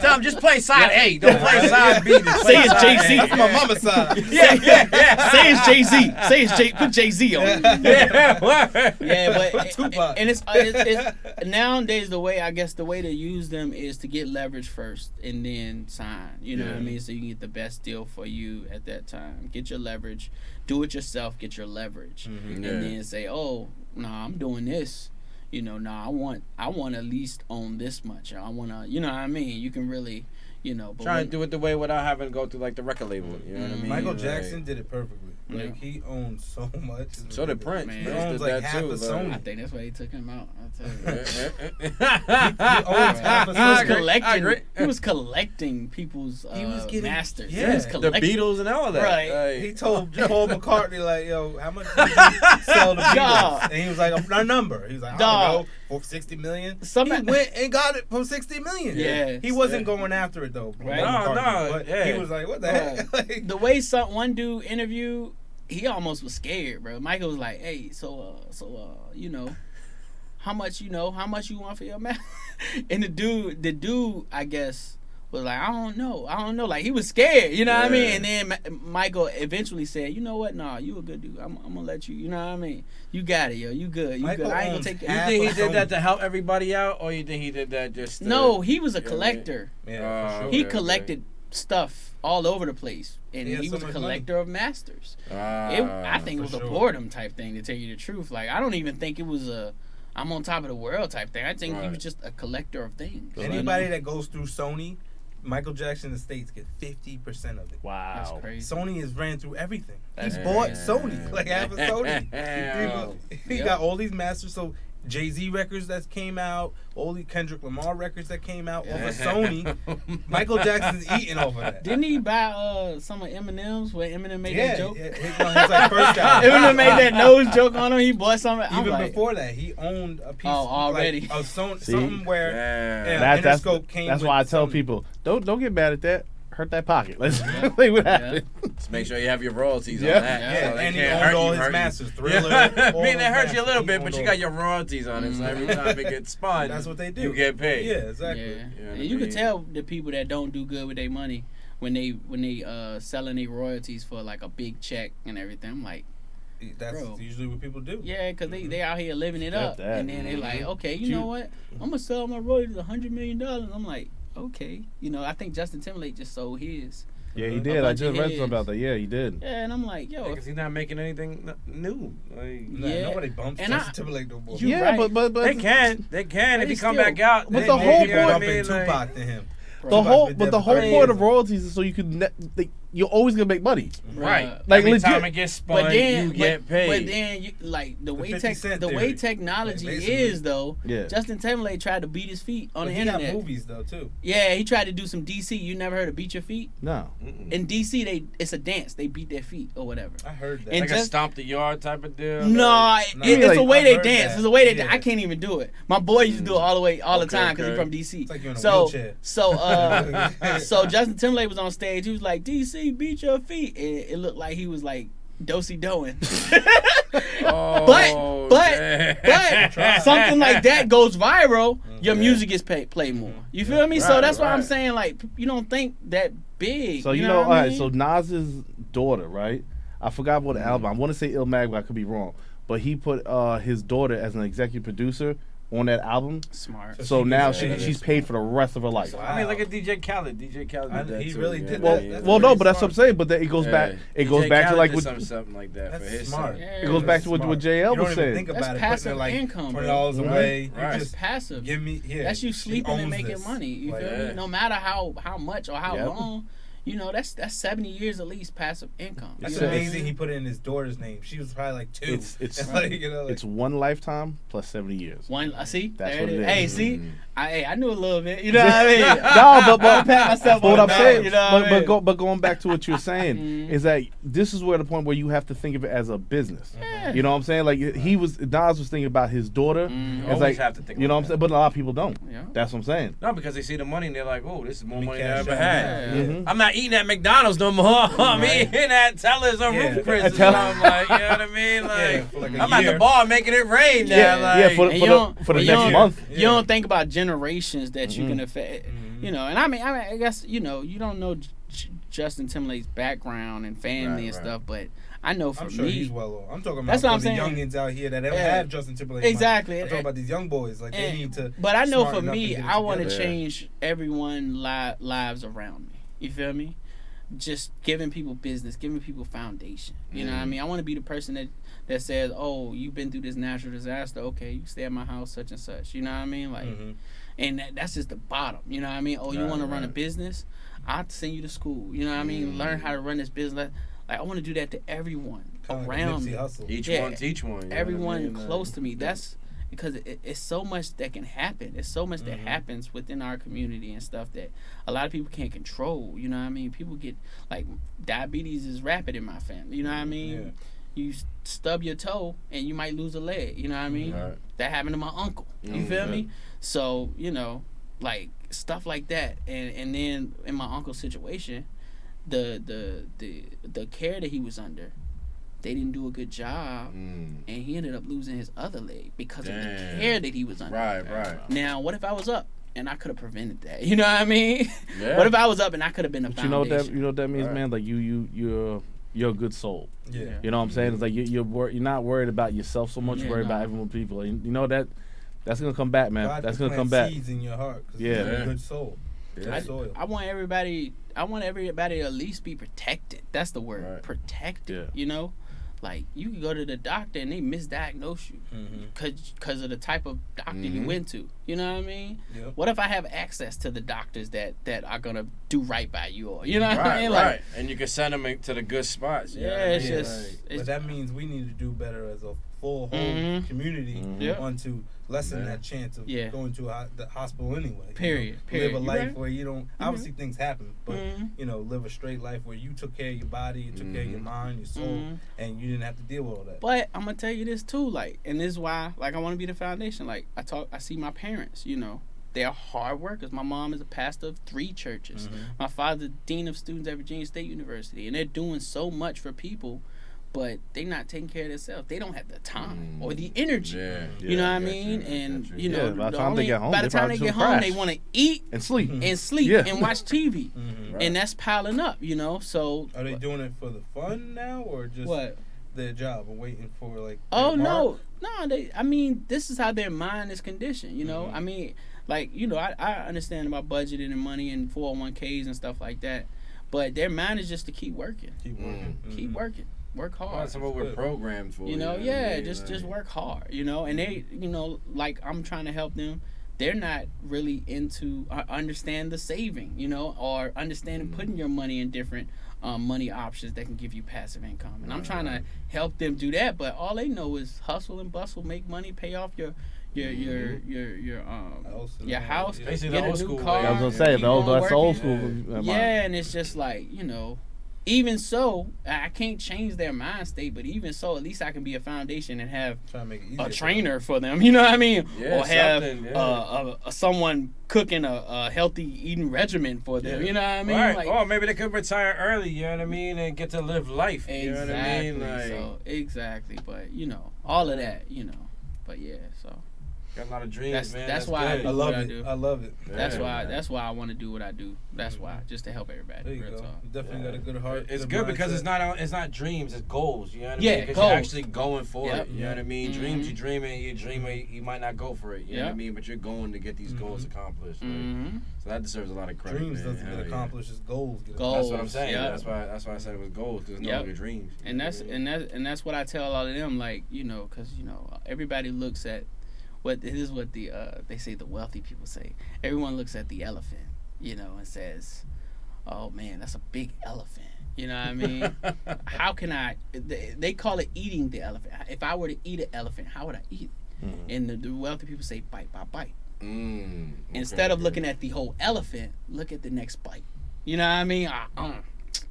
Tell him just play side A. Don't play side B. Say it's Jay-Z. That's my mama's side. Say it's Jay-Z. Say it's put Jay-Z on it. But and it's nowadays the way to use them is to get leverage first and then sign. You know what I mean? So you can get the best deal for you at that time. Get your leverage. Do it yourself. Get your leverage, and then say, oh, I'm doing this. You know, I want at least own this much. I want to, you know what I mean? You can really, but try to do it the way without having to go through like the record label. You know what I mean? Michael Jackson did it perfectly. Like he owns so much. So did Prince. He owns like half of Sony. I think that's why he took him out. He owns half of Sony. He was collecting people's masters. Yeah, he was collecting the Beatles and all that. Right. He told Paul McCartney like, "Yo, how much did you sell the Beatles?" And he was like, "A number." He was like, "I don't know, for $60 million." He went and got it for $60 million. Yeah, he wasn't going after it though. Right? No. But he was like, "What the heck?" Like, the way one dude interviewed. He almost was scared, bro. Michael was like, "Hey, how much you want for your man?" And the dude, I guess, was like, I don't know. Like he was scared, you know what I mean? And then Michael eventually said, "You know what? Nah, you a good dude. I'm gonna let you. You know what I mean? You got it, yo. You good. You good. I ain't gonna take it." You think he did that to help everybody out, or you think he did that just? No, he was a collector. Yeah, for sure. He collected stuff all over the place, and he was a collector of masters. I think it was a boredom type thing, to tell you the truth. Like, I don't even think it was a I'm on top of the world type thing. I think he was just a collector of things. Anybody that goes through Sony, Michael Jackson in the States get 50% of it. Wow, that's crazy. Sony has ran through everything. He's bought Sony, like half of Sony. He got all these masters. So Jay-Z records that came out, all the Kendrick Lamar records that came out off of Sony. Michael Jackson's eating off of that. Didn't he buy some of Eminem's where Eminem made that joke? Yeah, his like first album. Eminem made that nose joke on him. He bought something. Even before that, he owned a piece already of something where Interscope came. That's why I tell people don't get mad at that. Hurt that pocket. Let's see what happens. Just make sure you have your royalties on that. Yeah, so and he owned all his masters. Thriller. I mean, that hurts you a little bit, but you got your royalties on it. So every time it gets spun, that's what they do. You get paid. Yeah, exactly. Yeah. And you can tell the people that don't do good with their money when they selling their royalties for like a big check and everything. I'm like, that's usually what people do. Yeah, because they out here living it up, and then they like, okay, you know what? I'm gonna sell my royalties $100 million. I'm like, okay, I think Justin Timberlake just sold his. Yeah, he did. I just read something about that. Yeah, he did. Yeah, and I'm like, yo, because he's not making anything new. Like, nobody bumps Justin Timberlake no more. Yeah, right. but they can if he come back out. But the whole point, Tupac to him. The whole point of royalties is so you can you're always gonna make money, right? Like every legit. time it gets spun, you get paid. But then, the way technology is though. Yeah. Justin Timberlake tried to beat his feet on the internet. He got movies though too. Yeah, he tried to do some DC. You never heard of Beat Your Feet? No. In DC, it's a dance. They beat their feet or whatever. I heard that. And like a stomp the yard type of deal. No, it's the way they dance. It's the way they. I can't even do it. My boy used to do it all the time because he's from DC. It's like you're in a wheelchair. So Justin Timberlake was on stage. He was like, DC, beat your feet. And it looked like he was like do-si doing. But something like that goes viral, your music gets played more. You feel me? So that's why I'm saying, like, you don't think that big. So you know all right, so Nas's daughter, right? I forgot what album. I want to say Il Mag, but I could be wrong. But he put his daughter as an executive producer on that album. Smart. So now she's paid for the rest of her life. Wow. I mean, look at DJ Khaled. DJ Khaled did that he too. really did that. Well, no, but that's what I'm saying. But then it goes back. It goes back to like with something like that for his smart. son. It goes back to what JayEL was saying. Think about that's it. passive like income. $20 away. Right. That's passive. Give me. Yeah. That's you sleeping and making money. You feel me? No matter how much or how long. That's 70 years at least passive income. That's amazing. He put it in his daughter's name. She was probably like 2. It's like, it's one lifetime plus 70 years. See, that's there what it is. Hey, see, I knew a little bit. You know what I mean? No, but pat myself on the back. Saying, but going back to what you're saying is that this is where the point where you have to think of it as a business. Yeah. You know what I'm saying? Like Nas was thinking about his daughter. It's like, have to think. You know what I'm saying? But a lot of people don't. Yeah. That's what I'm saying. No, because they see the money and they're like, oh, this is more money than I ever had. Yeah. I'm not eating at McDonald's no more. I'm eating at Tellers or Roof Chris or something. Like, you know what I mean? Like I'm at the bar making it rain now. For the next month. You don't think about generations that you can affect. And I guess you don't know Justin Timberlake's background and family and stuff, but I know for I'm sure me, he's well off. I'm talking about the youngins out here that don't have Justin Timberlake. Exactly. I'm talking about these young boys. Like they need to. But I know for me, I want to change everyone's lives around me. You feel me? Just giving people business, giving people foundation. You know what I mean? I want to be the person that says, "Oh, you've been through this natural disaster. Okay, you stay at my house, such and such." You know what I mean? Like, and that's just the bottom. You know what I mean? Oh, you want to run a business? I'll send you to school. You know what I mean? Learn how to run this business. Like, I want to do that to everyone around me. Each one. Everyone close to me. That's because it's so much that can happen. It's so much that happens within our community and stuff that a lot of people can't control. You know what I mean? People get, like, diabetes is rapid in my family. You know what I mean? Yeah. You stub your toe and you might lose a leg. You know what I mean? Right. That happened to my uncle. You feel me? So, like, stuff like that. And then in my uncle's situation, the care that he was under, they didn't do a good job, and he ended up losing his other leg because of the care that he was under. Right. Now, what if I was up and I could have prevented that? You know what I mean? Yeah. What if I was up and I could have been a foundation? You know what that means, man? Like you're a good soul. Yeah. You know what I'm saying? It's like you're not worried about yourself so much. You're worried about everyone, people. You know that's gonna come back, man. That's gonna come back. Seeds in your heart. Yeah. You're a good soul. I want everybody to at least be protected. That's the word, right. Protected. Yeah. You know, like you can go to the doctor and they misdiagnose you because of the type of doctor you went to. You know what I mean? Yep. What if I have access to the doctors that are gonna do right by you, or you know what I mean? Right, and you can send them to the good spots. It's just. But that means we need to do better as a full whole community onto lessen that chance of going to the hospital anyway. Period. Live a life where you don't. Obviously, things happen, but live a straight life where you took care of your body, you took care of your mind, your soul, and you didn't have to deal with all that. But I'm gonna tell you this too, like, and this is why, like, I want to be the foundation. Like, I see my parents. You know, they are hard workers. My mom is a pastor of 3 churches. My father's dean of students at Virginia State University, and they're doing so much for people. But they not taking care of themselves. They don't have the time or the energy. You know what I mean? And you know, by the time they get home, they want to eat and sleep and watch TV, and that's piling up. You know, so are they doing it for the fun now or just their job or waiting for like? Oh no. I mean, this is how their mind is conditioned. You know, I mean, like I understand about budgeting and money and 401ks and stuff like that, but their mind is just to keep working. Keep working. Work hard. That's what we're programmed for. You know, just work hard. You know, and they, like I'm trying to help them. They're not really into understand the saving, or understanding putting your money in different money options that can give you passive income. And I'm trying to help them do that, but all they know is hustle and bustle, make money, pay off your house, get a new car. I was gonna say that's old school. Yeah, and it's just like even so, I can't change their mind state, but even so, at least I can be a foundation and have a trainer for them. You know what I mean? Yeah, or have someone cooking a healthy eating regimen for them. You know what I mean? Right. Like, or maybe they could retire early. You know what I mean? And get to live life. Exactly. You know what I mean? Like, so exactly, but all of that. But yeah, so. Got a lot of dreams, man. That's why I love it. I love it. That's why I want to do what I do. That's why, just to help everybody. There you go. Talk. You definitely got a good heart. It's good because it's not dreams, it's goals. You know what I mean? Because goals. you're actually going for it. You know what I mean? Dreams, you dream it, you might not go for it. You know what I mean? But you're going to get these goals accomplished. Right? So that deserves a lot of credit. Dreams doesn't get accomplished, it's goals. That's what I'm saying. That's why I said it was goals, because it's no longer dreams. And that's what I tell all of them, like, because everybody looks at. This is what they say, the wealthy people say. Everyone looks at the elephant, and says, "Oh man, that's a big elephant." You know what I mean? How can I? They call it eating the elephant. If I were to eat an elephant, how would I eat it? And the wealthy people say, "Bite by bite." Instead of looking at the whole elephant, look at the next bite. You know what I mean?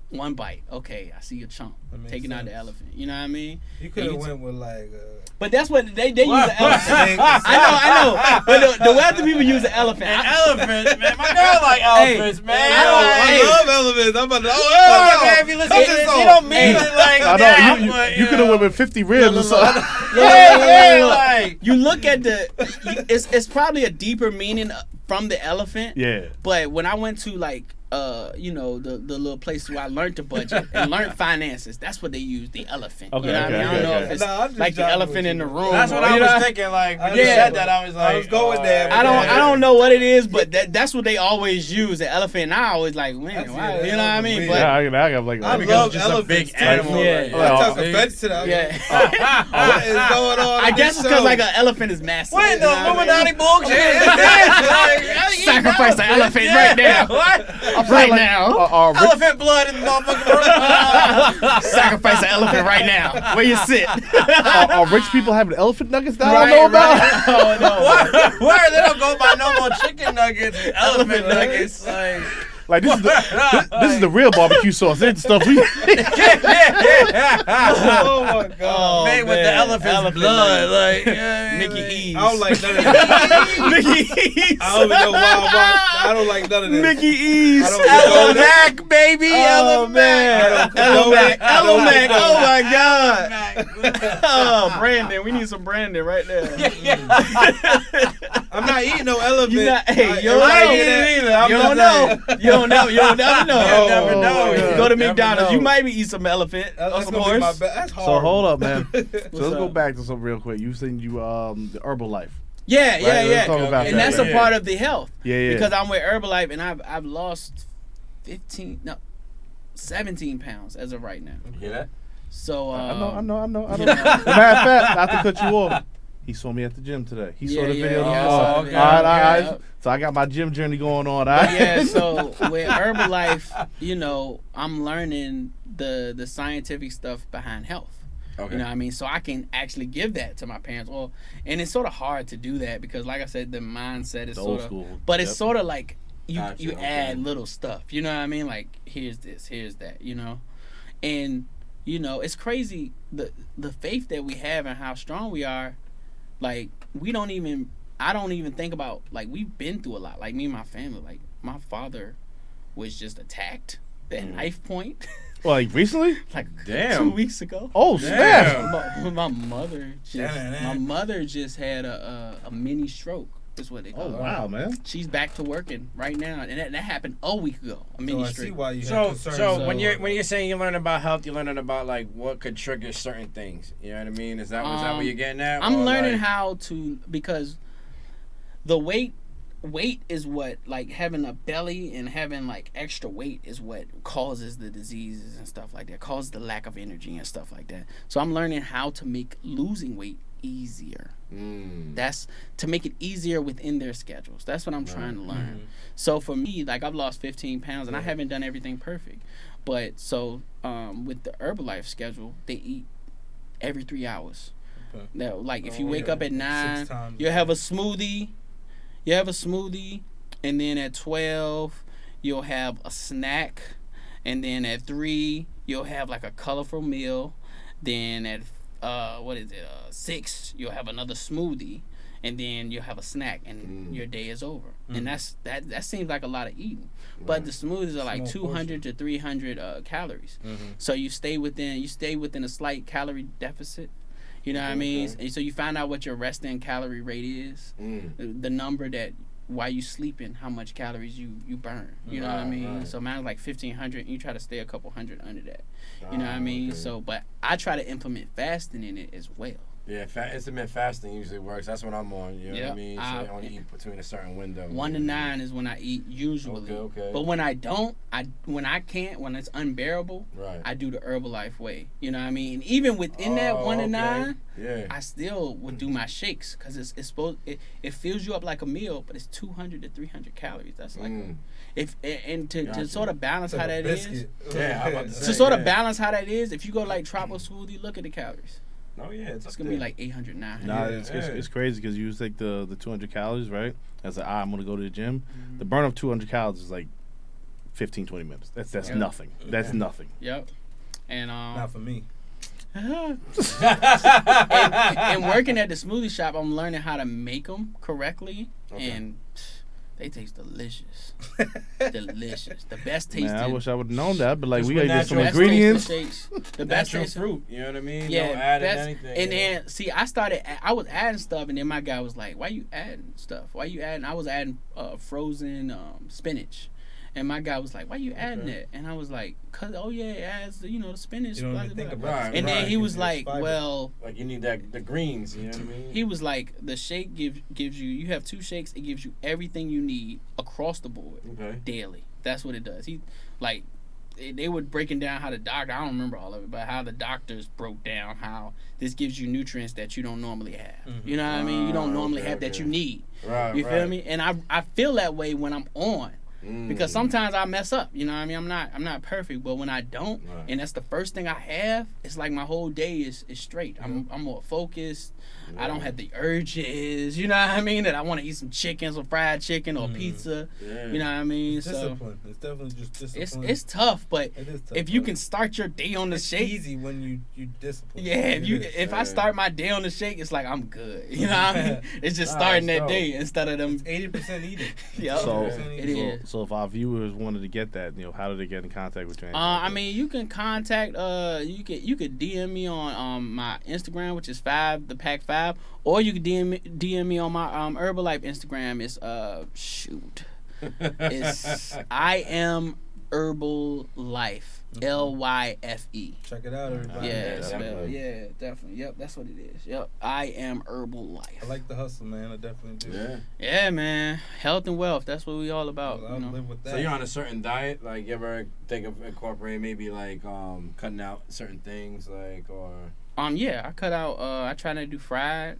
One bite. Okay, I see a chunk. Taking out the elephant. You know what I mean? You could have went with like. But that's what they use the elephant. I know. But the wealthy people use the elephant. Elephant, man. My girl like elephants, man. I love elephants. I'm about to. Man, if you listen to this, you don't mean it like that. You could have went with 50 ribs or something. Like you look at it's probably a deeper meaning from the elephant. Yeah. But when I went to like. The little place where I learned to budget and learned finances. That's what they use, the elephant. Okay, you know what I mean? I don't know if it's like the elephant in the room. That's what I was thinking. Like when you said that, I was like, I was going there. I don't know what it is, but that's what they always use, the elephant. And I always like, man, why? You know what I mean? But I love elephants. Big animal. I took offense to that. What is going on? I guess it's because like an elephant is massive. What the Illuminati bullshit? Sacrifice the elephant right there. What? Right now. Elephant blood in the motherfucking Sacrifice an elephant right now. Where you sit. Are rich people having elephant nuggets that I don't know about? Oh, no. Where they don't go buy no more chicken nuggets, elephant nuggets. Like this is the real barbecue sauce. It's the stuff we. Oh my god! Made with the elephant's blood, like Mickey E's. I don't like none of that. Mickey E's. I don't know why. I don't like none of this. Mickey E's. Ella Mac, baby. Ella Mac. Ella Mac. Oh my god. Oh, Brandon. We need some Brandon right there. I'm not eating no elephant. You don't know. You don't never know. You never know. Go to McDonald's. You might be eating some elephant. That's gonna be my that's hard. So hold up, man. So let's go back to something real quick. You said the Herbalife. Yeah, yeah, right? yeah. Okay. And that's a part of the health. Yeah. Because I'm with Herbalife and I've lost 17 pounds as of right now. Hear that? So I know. Matter of fact, not to cut you off, he saw me at the gym today. He saw the video. All right. So I got my gym journey going on. Yeah. So with Herbalife, I'm learning the scientific stuff behind health. Okay. You know what I mean? So I can actually give that to my parents. Well, and it's sort of hard to do that because, like I said, the mindset is sort of, but it's sort of like you add little stuff. You know what I mean? Like here's this, here's that. And it's crazy the faith that we have and how strong we are. Like I don't even think about, like, we've been through a lot. Like me and my family. Like my father was just attacked at knife point. Well, like recently? Like 2 Damn. weeks ago. Oh, snap. My mother just had a mini stroke. Is what they call it. Oh, wow, man. She's back to working right now, and that happened a week ago. A mini stroke. I see why you have concerns. So when you're saying you're learning about health, you're learning about like what could trigger certain things. You know what I mean? Is that what you're getting at? I'm learning how to, because the weight is what, like, having a belly and having like extra weight is what causes the diseases and stuff like that, causes the lack of energy and stuff like that. So I'm learning how to make losing weight easier. That's to make it easier within their schedules. That's what I'm trying to learn. So for me, like, I've lost 15 pounds and I haven't done everything perfect, but so with the Herbalife schedule, they eat every 3 hours. Now, like, if you wake up at 9, you'll have a smoothie. And then at 12, you'll have a snack. And then at 3, you'll have like a colorful meal. Then at 6, you'll have another smoothie. And then you'll have a snack, and your day is over. And that seems like a lot of eating. But the smoothies are like 200 to 300 calories. So you stay within a slight calorie deficit. You know what I mean? And so you find out what your resting calorie rate is, the number that while you sleeping, how much calories you burn. You know what I mean? Right. So mine's like 1,500, and you try to stay a couple hundred under that. You know what I mean? Okay. So, but I try to implement fasting in it as well. Yeah, intermittent fasting usually works. That's what I'm on. You know what I mean? So I only eat between a certain window. 1 to 9 is when I eat usually. Okay. But when I don't, when it's unbearable, I do the Herbalife way. You know what I mean? And even within that 1 to 9, I still would do my shakes because it fills you up like a meal, but it's 200 to 300 calories. That's like to sort of balance how that is. Yeah, I'm about to say, to sort of balance how that is. If you go like Tropical Smoothie, look at the calories. Oh yeah, it's gonna be like 800, 900. Nah, it's crazy because you take the 200 calories, right? As I'm gonna go to the gym. The burn of 200 calories is like 15, 20 minutes. That's nothing. That's nothing. Yep. And not for me. and working at the smoothie shop, I'm learning how to make them correctly, and they taste delicious. Delicious. The best tasting. Man, I wish I would have known that, but like we gotta get some ingredients. The best tasting fruit. You know what I mean? Yeah. Don't add anything. And then I was adding stuff, and then my guy was like, "Why you adding stuff? Why you adding?" I was adding frozen spinach. And my guy was like, "Why you adding that?" And I was like, "Cause it adds the spinach." You don't even think about it. And then he was like, "Well, like you need the greens." You know what I mean? He was like, "The shake gives you. You have 2 shakes. It gives you everything you need across the board daily. That's what it does." He like they were breaking down how the doctor. I don't remember all of it, but how the doctors broke down how this gives you nutrients that you don't normally have. You know what I mean? You don't normally have that you need. Right. You feel me? And I feel that way when I'm on. Because sometimes I mess up, you know what I mean? I'm not perfect, but when I don't, and that's the first thing I have, it's like my whole day is straight. I'm more focused. I don't have the urges, you know what I mean? That I want to eat some fried chicken or pizza. You know what I mean? It's discipline. It's definitely just discipline. It's tough, but if you can start your day on the shake, it's easy when you discipline. Yeah, if I start my day on the shake, it's like I'm good. You know what I mean? It's just starting that day instead of them 80% eating. Yeah, it is. So if our viewers wanted to get that, how do they get in contact with you? I mean, you can contact you could DM me on my Instagram, which is the Pack 5, or you can DM me on my Herbalife Instagram. It's it's I am Herbal Life. LYFE. Check it out, everybody. Yeah, definitely. Yep, that's what it is. Yep, I am Herbal Life. I like the hustle, man. I definitely do. Yeah, man. Health and wealth. That's what we all about. Well, I'll live with that. So you're on a certain diet? Like, you ever think of incorporating maybe like cutting out certain things, like, or? Yeah, I cut out. I try not to do fried.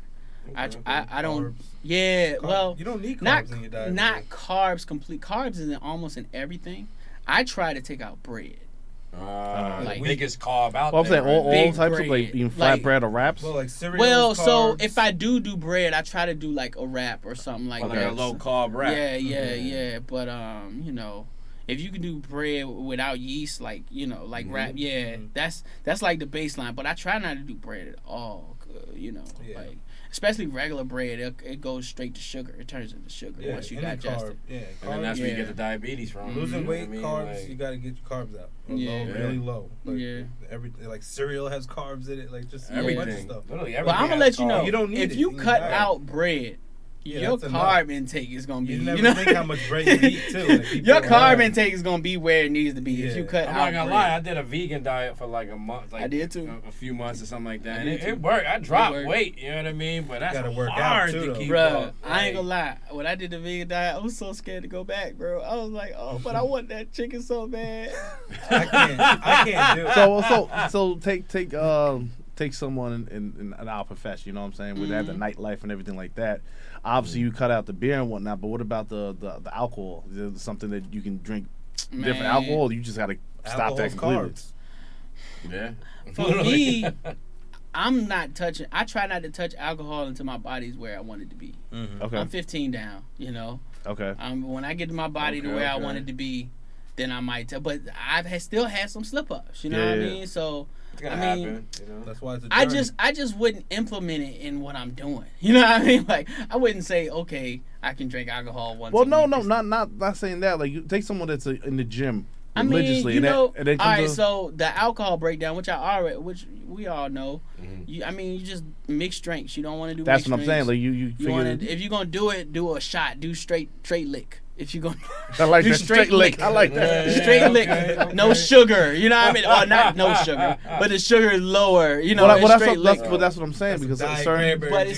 Okay. I don't. Carbs. Yeah, well, you don't need carbs in your diet. Not carbs. Complete carbs is almost in everything. I try to take out bread. Like biggest carb out I'm there. saying all types bread. of like eating flatbread or wraps. Well, like cereal. Well, so if I do bread, I try to do like a wrap or something like that. Like a low carb wrap. Yeah. But you know, if you can do bread without yeast, like wrap, that's like the baseline. But I try not to do bread at all. Like especially regular bread, it goes straight to sugar. It turns into sugar once you digest it. Yeah, and then that's where you get the diabetes from. Losing weight, carbs, you gotta get your carbs out. Really low. Like, everything, like cereal has carbs in it, like just everything. A bunch of stuff. Literally everything. But I'm gonna let you know, you don't need if you cut out bread, your carb intake is gonna be. You never think how much bread you eat too. Like, your carb intake is gonna be where it needs to be if you cut out. I'm not gonna lie, I did a vegan diet for like a month. Like I did too. A few months or something like that. And it worked. I dropped weight. You know what I mean? But that's gotta work hard out too, to keep bro, up. I ain't gonna lie. When I did the vegan diet, I was so scared to go back, bro. I was like, but I want that chicken so bad. I can't do it. So take someone in our profession, you know what I'm saying? Where they have the nightlife and everything like that. Obviously, you cut out the beer and whatnot, but what about the alcohol? Is there something that you can drink different alcohol, or you just got to stop that completely? Carbs. Yeah. For me, I'm not touching. I try not to touch alcohol until my body's where I want it to be. Mm-hmm. Okay. I'm 15 down, you know. Okay. When I get my body to where I want it to be, then I might tell. But I've still had some slip ups, you know what I mean? So it's gonna happen, you know. That's why it's a journey. I just wouldn't implement it in what I'm doing. You know what I mean? Like I wouldn't say, okay, I can drink alcohol once. Well, no, not saying that. Like you take someone that's in the gym religiously, all right. So the alcohol breakdown, which we all know. Mm-hmm. You just mix drinks. You don't want to do. That's what I'm saying. Like you if you're gonna do it, do a shot. Do straight lick. If you're gonna, I like that straight lick. I like that straight lick. Okay. No sugar. You know what I mean? Or not no sugar, but the sugar is lower. You know, that's what I'm saying because certain. But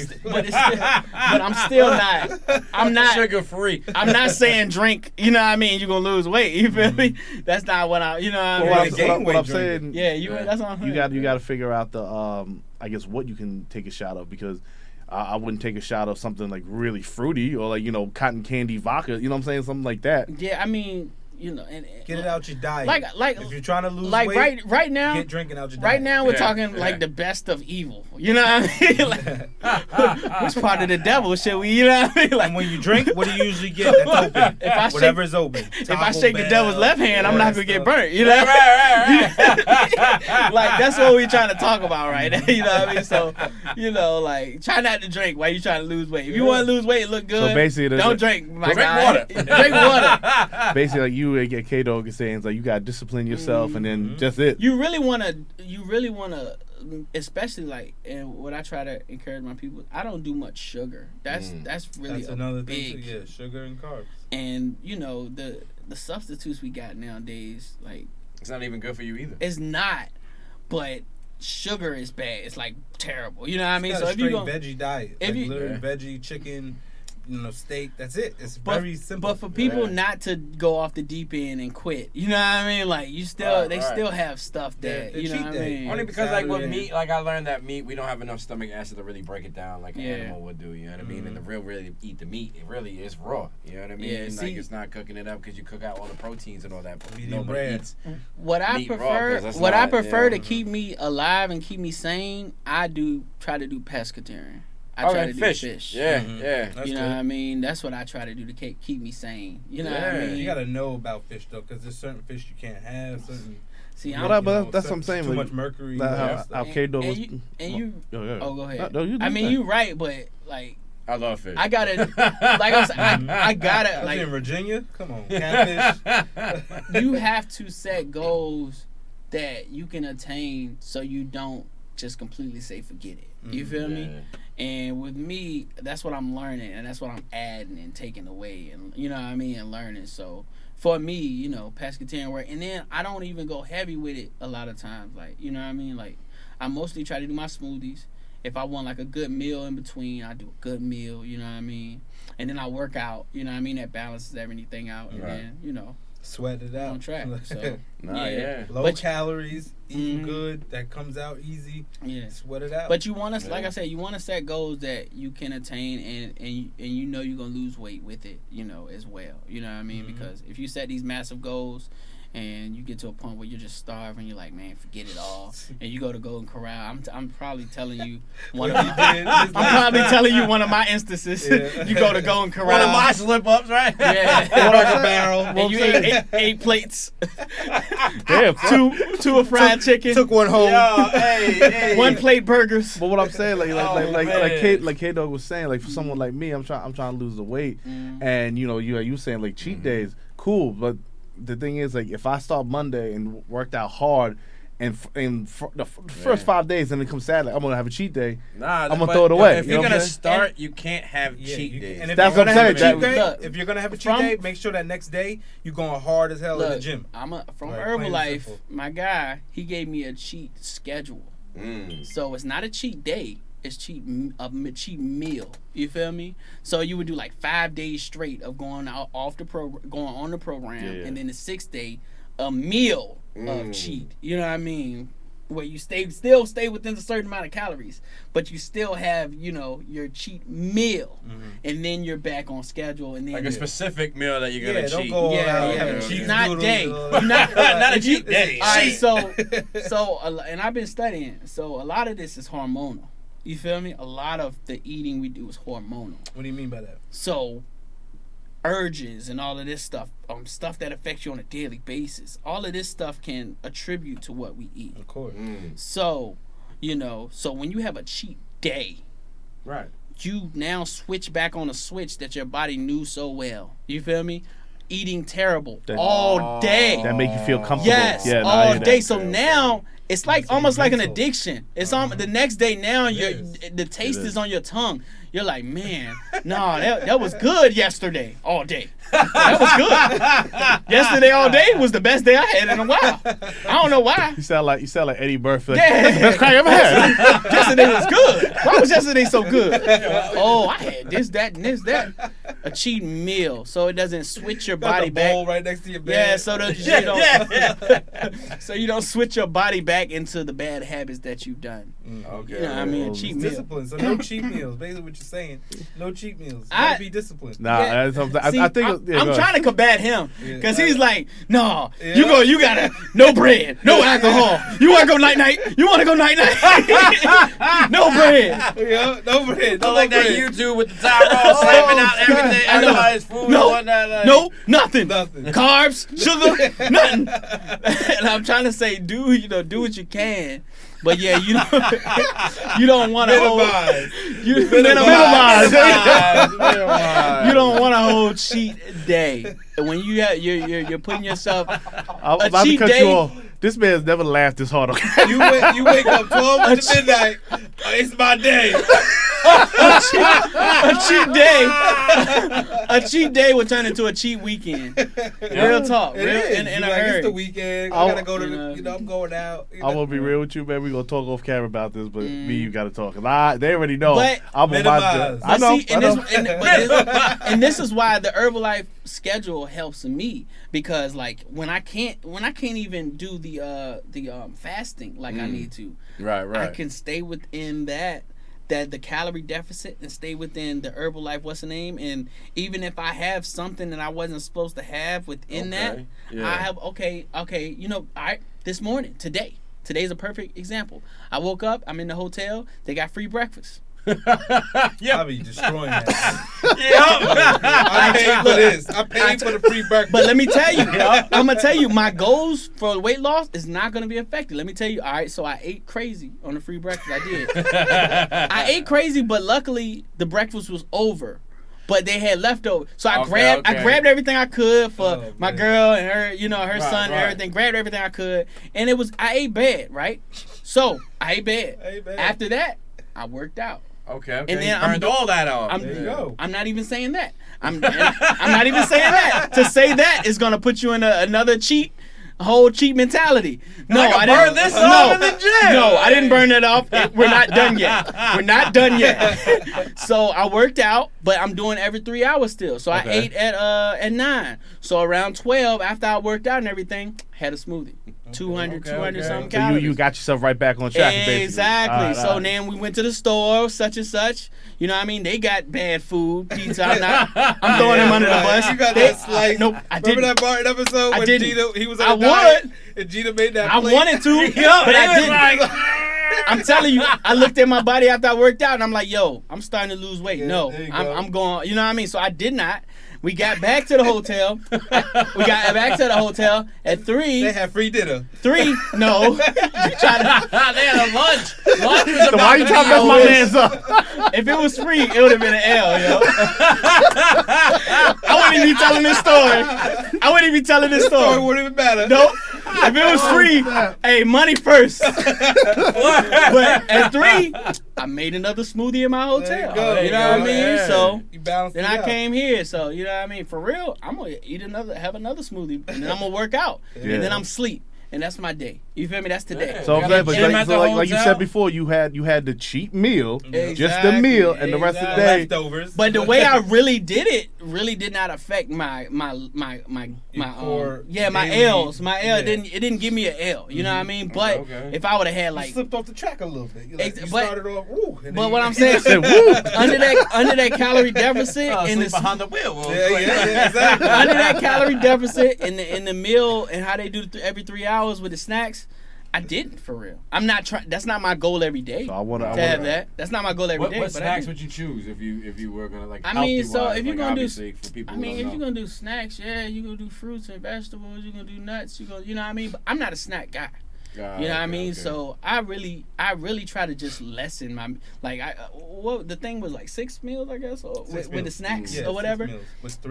I'm still not. I'm not sugar free. I'm not saying drink. You know what I mean? You're gonna lose weight. You feel me? That's not what I. You know what I mean? What I'm saying. Yeah, that's what I'm saying. You got to figure out the I guess what you can take a shot of because. I wouldn't take a shot of something like really fruity or like cotton candy vodka. You know what I'm saying? Something like that. Yeah, I mean, and get it out your diet. Like if you're trying to lose weight, right now, get drinking out your diet. Right now, we're talking like the best of evil. You know what I mean? Like, which part of the devil should we? You know what I mean? Like, and when you drink, what do you usually get? That's open. Whatever's open. If I shake the devil's left hand, I'm not gonna get burnt. You know? Right. Like that's what we're trying to talk about right now. You know what I mean? So like try not to drink while you're trying to lose weight. If you want to lose weight and look good, so basically, don't drink. Drink water. Drink water. Basically, like you and K-Dogg is saying, it's like you gotta discipline yourself, and then just it. You really wanna, especially like, and what I try to encourage my people, I don't do much sugar. That's really another big thing too. Yeah, sugar and carbs. And the substitutes we got nowadays, like it's not even good for you either. It's not, but sugar is bad. It's like terrible. You know what I mean? So if you go veggie diet, if you literally veggie, chicken. Steak. That's it. It's very simple. But for people not to go off the deep end and quit, you know what I mean? Like you still, still have stuff that you know what I mean. Only because like with meat, like I learned that meat, we don't have enough stomach acid to really break it down like an animal would do. You know what I mean? And the really eat the meat, it really is raw. You know what I mean? Yeah, like it's not cooking it up because you cook out all the proteins and all that. Nobody eats. What I prefer to keep me alive and keep me sane, I try to do pescatarian. I try to do fish. Yeah, That's you know good. what I mean? That's what I try to do to keep me sane. You know what I mean? You gotta know about fish though, because there's certain fish you can't have. Certain. But that's what I'm saying. Too much mercury. How K-Dogg was. Go ahead. No, you I mean, you're right, but like. I love fish. I gotta, like I said, I gotta like in Virginia. Come on, catfish. You have to set goals that you can attain, so you don't just completely say forget it. You feel me? And with me, that's what I'm learning, and that's what I'm adding and taking away, and you know what I mean, and learning. So for me, you know, pescatarian work, and then I don't even go heavy with it a lot of times. Like, you know what I mean? Like, I mostly try to do my smoothies. If I want like a good meal in between, I do a good meal. You know what I mean? And then I work out. You know what I mean? That balances everything out, and then you know. Sweat it out. On track. So, Low calories, eating good, that comes out easy. Yeah. Sweat it out. But you want to, like I said, you want to set goals that you can attain and you know you're going to lose weight with it, you know, as well. You know what I mean? Because if you set these massive goals and you get to a point where you're just starving, you're like, man, forget it all. And you go to Golden Corral. I'm probably telling you one of my instances. Yeah. You go to Golden Corral. One of my slip-ups, right? Yeah. Cracker Barrel. And you ate 8 plates. Damn, two of fried chicken. Took one home. Yo, hey. 1 plate burgers. But what I'm saying, like K-Dogg was saying, like for someone like me, I'm trying to lose the weight, and you know, you saying like cheat days, cool, but the thing is, like, if I start Monday and worked out hard, and the first 5 days, and then come Saturday, I'm gonna have a cheat day. I'm gonna throw it away. If you're gonna start, you can't have cheat days. And if that's you're what gonna I'm have saying. a cheat day, if you're gonna have a cheat day, make sure that next day you're going hard as hell in the gym. From Herbalife, my guy, he gave me a cheat schedule. So it's not a cheat day. It's a cheat meal. You feel me? So you would do like 5 days straight of going on the program, and then the 6th day, a meal of cheat. You know what I mean? Where you still stay within a certain amount of calories, but you still have, you know, your cheat meal, and then you're back on schedule, and then like a specific meal that you're gonna cheat. Don't go cheat not day, not a cheat day. All right, so and I've been studying. So a lot of this is hormonal. You feel me? A lot of the eating we do is hormonal. What do you mean by that? So, urges and all of this stuff, stuff that affects you on a daily basis, all of this stuff can attribute to what we eat. Of course. So, you know, when you have a cheat day, right, you now switch back on a switch that your body knew so well. You feel me? Eating terrible all day. That make you feel comfortable. Yes, all day. So now it's like almost like an addiction. It's on the next day. Now the taste is on your tongue. You're like, man, nah, that was good yesterday all day. That was good. Yesterday all day was the best day I had in a while. I don't know why. You sound like Eddie Murphy. Like, yeah, that's the best crack I ever had. Yesterday was good. Why was yesterday so good? Oh, I had this, that, and this, that. A cheat meal, so it doesn't switch your body back. Bowl right next to your bed. Yeah, so so you don't switch your body back into the bad habits that you've done. Okay. You know what I mean? Cheat meal. Discipline. So no cheat meals. Basically, what you're saying, no cheat meals. You gotta be disciplined. Nah, I think I'm trying to combat him because he's like, no, you gotta no bread, no alcohol. You wanna go night night? You wanna go night night? No bread. Yeah, no bread. No like that YouTube with the Tyrone slapping out everything. Everybody's food. No, nothing. Carbs, sugar, nothing. And I'm trying to say, do what you can. But yeah, you don't want to minimize. You don't want a whole cheat day. When you're putting yourself a cheat day. This man's never laughed this hard. You wake up 12 to midnight. It's my day. A cheat day would turn into a cheat weekend. Real talk. It's the weekend. I gotta go to I'm going out. I'm gonna be real with you, man. We gonna talk off camera about this, but me, you gotta talk. They already know. But I'm minimize. I know. And this is why the Herbalife schedule helps me, because like when I can't even do the fasting like I need to. Right. I can stay within that the calorie deficit and stay within the Herbalife, what's the name? And even if I have something that I wasn't supposed to have within that, I have all right, this morning, today's a perfect example. I woke up, I'm in the hotel, they got free breakfast. I'll be destroying that. I paid for this. I paid for the free breakfast. But let me tell you, I'm gonna tell you, my goals for weight loss is not gonna be affected. Let me tell you. All right, so I ate crazy on the free breakfast. I did. I ate crazy, but luckily the breakfast was over. But they had leftovers, so I grabbed everything I could for my girl and her, her son and everything. Grabbed everything I could, and I ate bad, right? So I ate bad. After that, I worked out. Okay. And then burned all that off. I'm not even saying that. I'm not even saying that. To say that is gonna put you in another whole cheat mentality. No, I didn't burn this off in the gym. No, I didn't burn that off. We're not done yet. So I worked out, but I'm doing every 3 hours still. So I ate at 9. So around 12, after I worked out and everything, had a smoothie. 200 something calories. So you got yourself right back on track. Exactly. Right, so then we went to the store, such and such. You know what I mean? They got bad food, pizza. I'm throwing them under the bus. You got that slice. Nope, I didn't. Remember that Barton episode when Gina, he was on a diet and Gina made that plate? I wanted to, but I didn't. I'm telling you, I looked at my body after I worked out and I'm like, yo, I'm starting to lose weight. No, I'm going, you know what I mean? So I did not. We got back to the hotel. At 3. They had free dinner. 3, no. They had a lunch. Lunch was about why you trying to mess my man's up? If it was free, it would have been an L, yo. I wouldn't even be telling this story. The story wouldn't even matter. Nope. If it was free, hey, money first. But at 3, I made another smoothie in my hotel. You know what I mean? So then I came here. So you know what I mean? For real, I'm gonna have another smoothie, and then I'm gonna work out, and then I'm sleep. And that's my day. You feel me? That's today. So, but like you said before, you had the cheat meal, just the meal, and the rest of the day leftovers. But the way I really did it did not affect my L's. My L didn't give me an L. You know what I mean? But if I would have had like you slipped off the track a little bit. You started off woo. But what I'm saying, under that calorie deficit in the behind the wheel. Exactly. Under that calorie deficit in the meal and how they do every 3 hours with the snacks, I didn't for real. I'm not trying. That's not my goal every day. So I want to have that. That's not my goal every day. What snacks would you choose if you were gonna like? I mean, so if you're gonna do, for people if you're gonna do snacks, yeah, you gonna do fruits and vegetables. You're gonna do nuts. You know what I mean. But I'm not a snack guy. You know what I mean? Okay. So I really try to just lessen my the thing was like 6 meals, I guess, or with the snacks or whatever.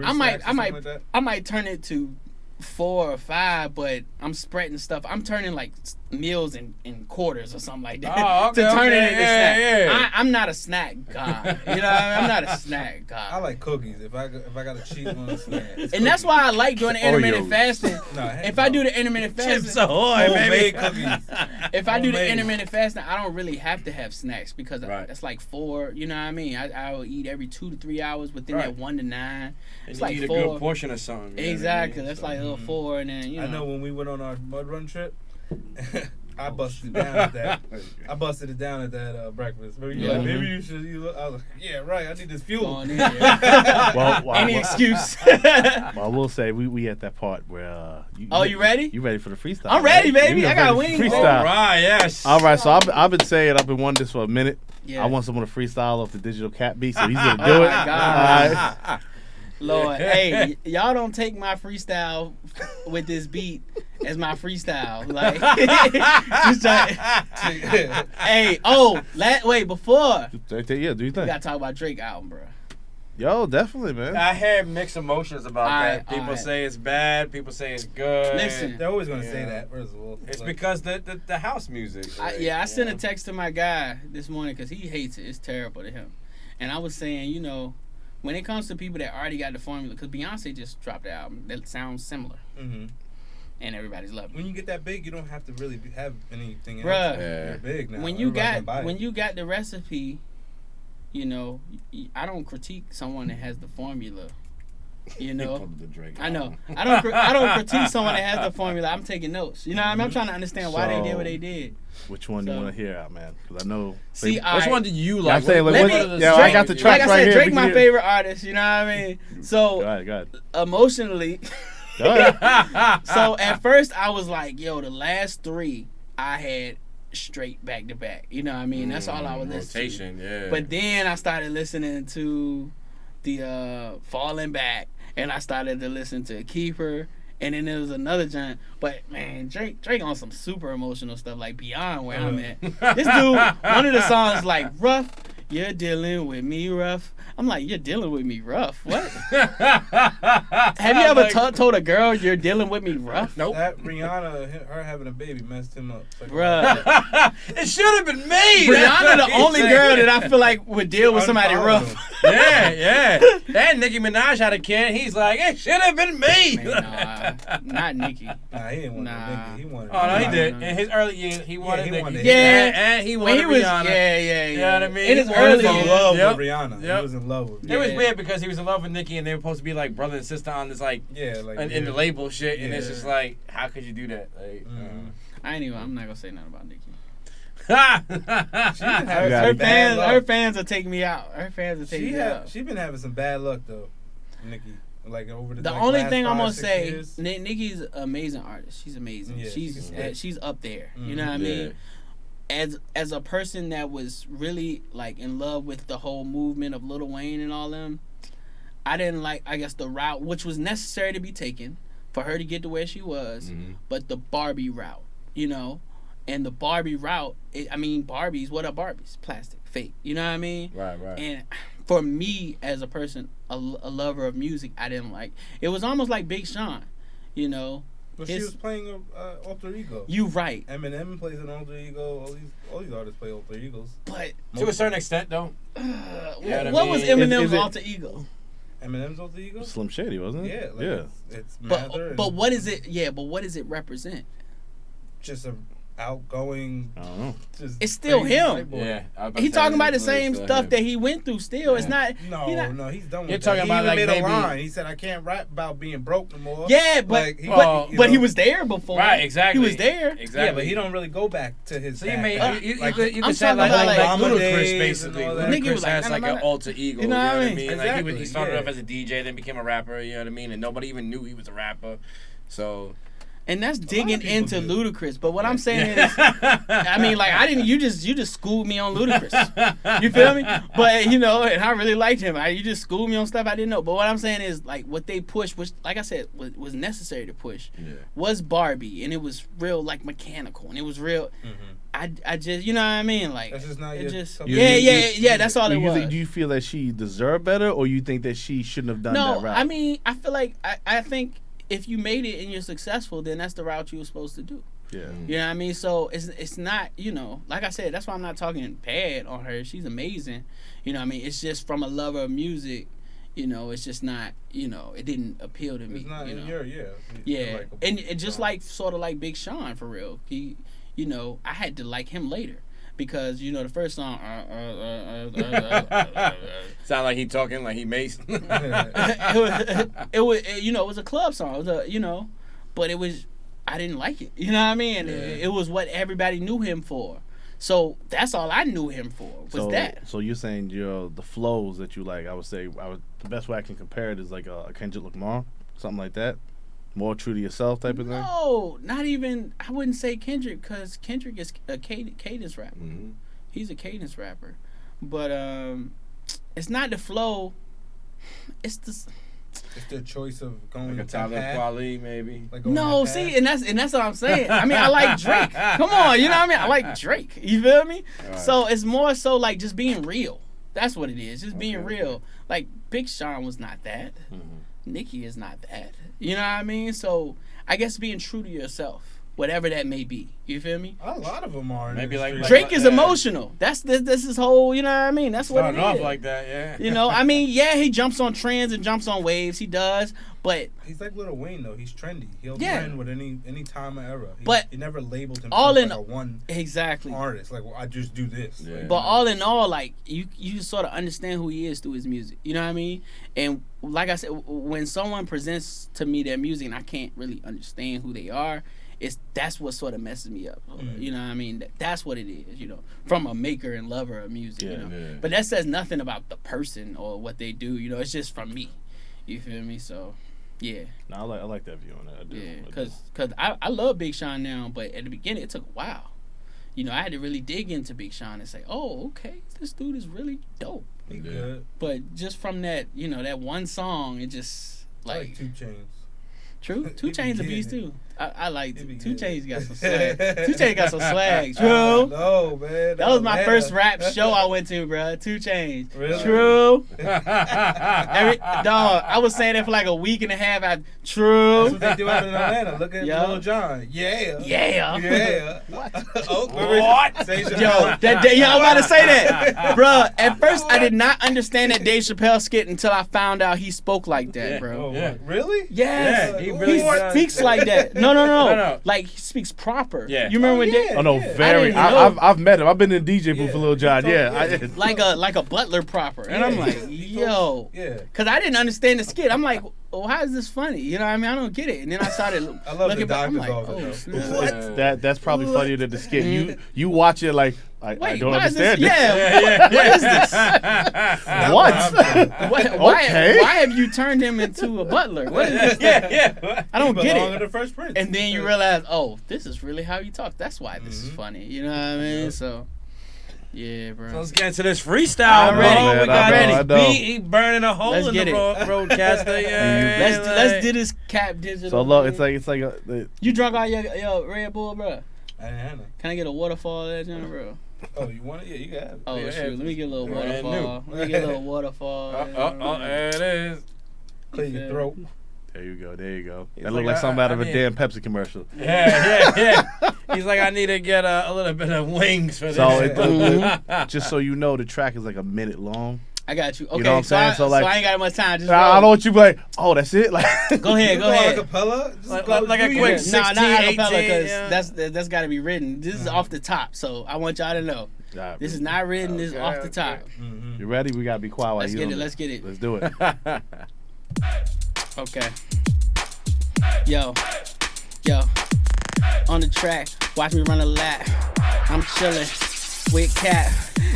I might turn it to 4 or 5, but I'm spreading stuff. I'm turning like meals in quarters or something like that to turn it into snack. Yeah. I'm not a snack guy. You know, I'm not a snack guy. I like cookies. If I got to cheat on a snack, and cookies. That's why I like doing the intermittent fasting. If I do the intermittent fasting, Chips Ahoy, baby. Cookies. If I do the intermittent fasting, I don't really have to have snacks because that's like 4. You know what I mean? I will eat every 2 to 3 hours within that 1 to 9. It's like eat 4. a good portion of something. Exactly. That's like a 4, and then I know when we went on our mud run trip. I busted it down at that. Breakfast. Maybe you should. I was like, yeah, right. I need this fuel. Any excuse. Well, I will say we at that part where. You ready? You ready for the freestyle? I'm ready, baby. I got wings. Freestyle. All right, yes. All right, so I've been saying I've been wanting this for a minute. Yeah. I want someone to freestyle off the digital KAP beat, so he's gonna do it. My God. Lord, hey, y'all don't take my freestyle with this beat as my freestyle. Like, wait, before. Yeah, do you think? We gotta talk about Drake album, bro. Yo, definitely, man. I had mixed emotions about that. People say it's bad. People say it's good. Listen, they're always gonna say that. First of all, it's because the house music. I sent a text to my guy this morning because he hates it. It's terrible to him, and I was saying, you know. When it comes to people that already got the formula, because Beyonce just dropped an album that sounds similar, and everybody's loving it. When you get that big, you don't have to really have anything else. Bruh, you're big now. When you got the recipe, you know, I don't critique someone that has the formula. You know, I know. I don't critique someone that has the formula. I'm taking notes. You know what I mean? I'm trying to understand why they did what they did. Which one do you want to hear out, man? Because I know. See, which one do you like? I got the track right here. Like I said, Drake my favorite artist. You know what I mean? So go ahead. Emotionally. Go ahead. So at first I was like, yo, the last 3 I had straight back to back. You know what I mean? That's all I was listening to. Yeah. But then I started listening to the Falling Back, and I started to listen to Keeper. And then there was another giant, but man, Drake on some super emotional stuff, like beyond where I'm at. This dude, one of the songs like rough, you're dealing with me rough. I'm like, you're dealing with me rough. What? Have you ever told a girl you're dealing with me rough? Nope. That Rihanna, her having a baby messed him up. Bruh. It should have been me. Rihanna, the only girl that I feel like would deal with somebody rough. Yeah. That Nicki Minaj had a kid. He's like, it should have been me. Man, not Nicki. Nah, he didn't want Nicki. He wanted. Oh no, he did. In his early years, he wanted Nicki. And he wanted Rihanna. Yeah. You know what I mean? In his early years, he was in love with Rihanna. He was in love with Rihanna. It was weird because he was in love with Nicki, and they were supposed to be like brother and sister on this in the label shit, and it's just like, how could you do that? Like, I'm not gonna say nothing about Nicki. her fans will take me out. Her fans will take me out. She's been having some bad luck though, Nicki. Like over the only thing I'm gonna say, Nicki's an amazing artist. She's amazing. Yeah, she's up there. You know what I mean? As a person that was really like in love with the whole movement of Lil Wayne and all them, I didn't like, I guess, the route which was necessary to be taken for her to get to where she was, but the Barbie route, you know. And the Barbie route, Barbies, what are Barbies? Plastic, fake. You know what I mean? Right. And for me, as a person, a lover of music, I didn't like. It was almost like Big Sean, you know. But she was playing an alter ego. You right. Eminem plays an alter ego. All these artists play alter egos. But to a certain extent, though. What was Eminem's alter ego? Eminem's alter ego? Slim Shady, wasn't it? Yeah. It's Mather. But what is it? Yeah, but what does it represent? Just a outgoing. I don't know. It's still him. Yeah, he's talking about the same stuff that he went through. Still, it's not. No, he's done with You're talking about like made maybe a line. He said, "I can't rap about being broke no more." Yeah, but he was there before. Right, exactly. He was there. Exactly. Yeah, but he don't really go back to his. So you may you I'm could say like Obama Ludacris days basically. and all that. Ludacris has like an alter ego. You know what I mean? Exactly, Like he started off as a DJ, then became a rapper. You know what I mean? And nobody even knew he was a rapper. So. And that's digging into Ludacris. But what I'm saying is, you just schooled me on Ludacris. You feel me? But, and I really liked him. You just schooled me on stuff I didn't know. But what I'm saying is, like, what they pushed, which, like I said, was necessary to push, was Barbie. And it was real, like, mechanical. And it was real. I just, you know what I mean? Like, that's just not that's all it was. Do you feel that she deserved better, or you think that she shouldn't have done that route? No, I mean, I feel like, I think if you made it and you're successful, then that's the route you were supposed to do. Yeah. You know what I mean? So it's not, like I said, that's why I'm not talking bad on her. She's amazing. You know what I mean? It's just from a lover of music, it's just not, it didn't appeal to me. It's not in your, Yeah. And just like, sort of like Big Sean, for real. He, I had to like him later. Because the first song, sound like he talking like he Mace. it was a club song. It was but it was, I didn't like it. You know what I mean? Yeah. It was what everybody knew him for. So that's all I knew him for was that. So you're saying the flows that you like? I would say the best way I can compare it is like a Kendrick Lamar, something like that. More true to yourself type of thing? No, not even. I wouldn't say Kendrick, because Kendrick is a cadence rapper. Mm-hmm. He's a cadence rapper. But it's not the flow. It's the choice of going like a Talib Kweli, maybe. Like no, see, and that's what I'm saying. I mean, I like Drake. Come on, you know what I mean? I like Drake. You feel me? Right. So it's more so like just being real. That's what it is. Just being real. Like Big Sean was not that. Mm-hmm. Nicki is not that. You know what I mean? So I guess being true to yourself, whatever that may be. You feel me? A lot of them are. Maybe like Drake is emotional. That's this is whole. You know what I mean? That's what it is. Starting off like that, yeah. I mean, yeah, he jumps on trends and jumps on waves. He does, but he's like Lil Wayne though. He's trendy. He'll trend with any time or era. He never labeled himself all in like a one exactly artist. Like, well, I just do this. Yeah. But all in all, like you sort of understand who he is through his music. You know what I mean? And like I said, when someone presents to me their music and I can't really understand who they are, that's what sort of messes me up. Mm-hmm. You know what I mean? That's what it is, from a maker and lover of music. Yeah. But that says nothing about the person or what they do. It's just from me. You feel me? So, yeah. No, I like that view on that. I do. Yeah, because I love Big Sean now, but at the beginning it took a while. I had to really dig into Big Sean and say, oh, okay, this dude is really dope. He good. But just from that, that one song, it just like 2 Chainz. True. 2 Chainz a beast too. I like 2 Chainz got some swag. 2 Chainz got some swag. True. No, man. That was my first rap show I went to, bro. 2 Chainz. Really? True. Dog, I was saying that for like a week and a half. True. That's what they do out in Atlanta. Look at Lil Jon. Yeah. What? What? Yo, that day, y'all about to say that, bro. At first, I did not understand that Dave Chappelle skit until I found out he spoke like that, bro. Oh, really? Yes. Yeah, he really speaks like that. No. Like he speaks proper. Yeah. You remember when Dave? Oh no, very. I've met him. I've been in DJ booth for Lil Jon. Yeah. Like a butler proper, and I'm like, yo, because I didn't understand the skit. I'm like, well, how is this funny? You know what I mean? I don't get it. And then I started looking back. I'm like, what? That's probably funnier than the skit. You watch it like. I don't understand it. Yeah. What is this? What? Why have you turned him into a butler? What is this? Yeah. I don't get it. The Fresh Prince. And then you realize, oh, this is really how you talk. That's why this is funny. You know what I mean? So, yeah, bro. So let's get into this freestyle, bro. We got this beat. He burning a hole in the roadcaster. Yeah. Let's do this K.A.P digital. So look, it's like you drunk all your Red Bull, bro? I didn't have none. Can I get a waterfall there, John, bro? Oh, you want it? Yeah, you can have it. Oh, shoot. Let me get a little waterfall. There it is. Clear your throat. There you go. That look like something out of a damn Pepsi commercial. Yeah. He's like, I need to get a little bit of wings for this. So, just so you know, the track is like a minute long. I got you. Okay, you know what I'm saying? So I ain't got much time. Just I don't want you to be like, oh, that's it? Like, go ahead. Acapella? Like a quick 16, not acapella, 18. Because that's got to be written. This is off the top, so I want y'all to know. This is not written. This is off the top. Mm-hmm. You ready? We got to be quiet while you Let's get it. Let's do it. Okay. Yo. On the track, watch me run a lap. I'm chilling with K.A.P.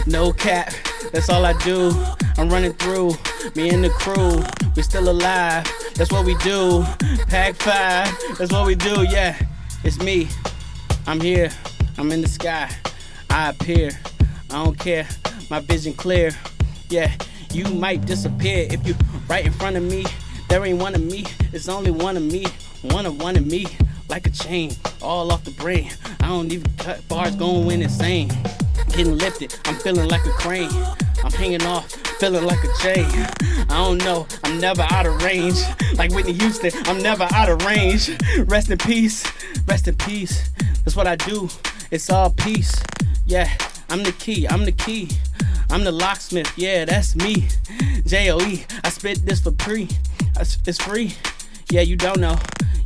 No cap, that's all I do. I'm running through, me and the crew. We still alive, that's what we do. Pack 5, that's what we do, yeah. It's me, I'm here, I'm in the sky. I appear, I don't care, my vision clear. Yeah, you might disappear if you right in front of me. There ain't one of me, it's only one of me. One of me, like a chain, all off the brain. I don't even cut bars, going insane. Getting lifted, I'm feeling like a crane. I'm hanging off, feeling like a chain. I don't know, I'm never out of range. Like Whitney Houston, I'm never out of range. Rest in peace, that's what I do, it's all peace. Yeah, I'm the key. I'm the locksmith, yeah, that's me. JOE, I spit this for free. It's free. Yeah, you don't know.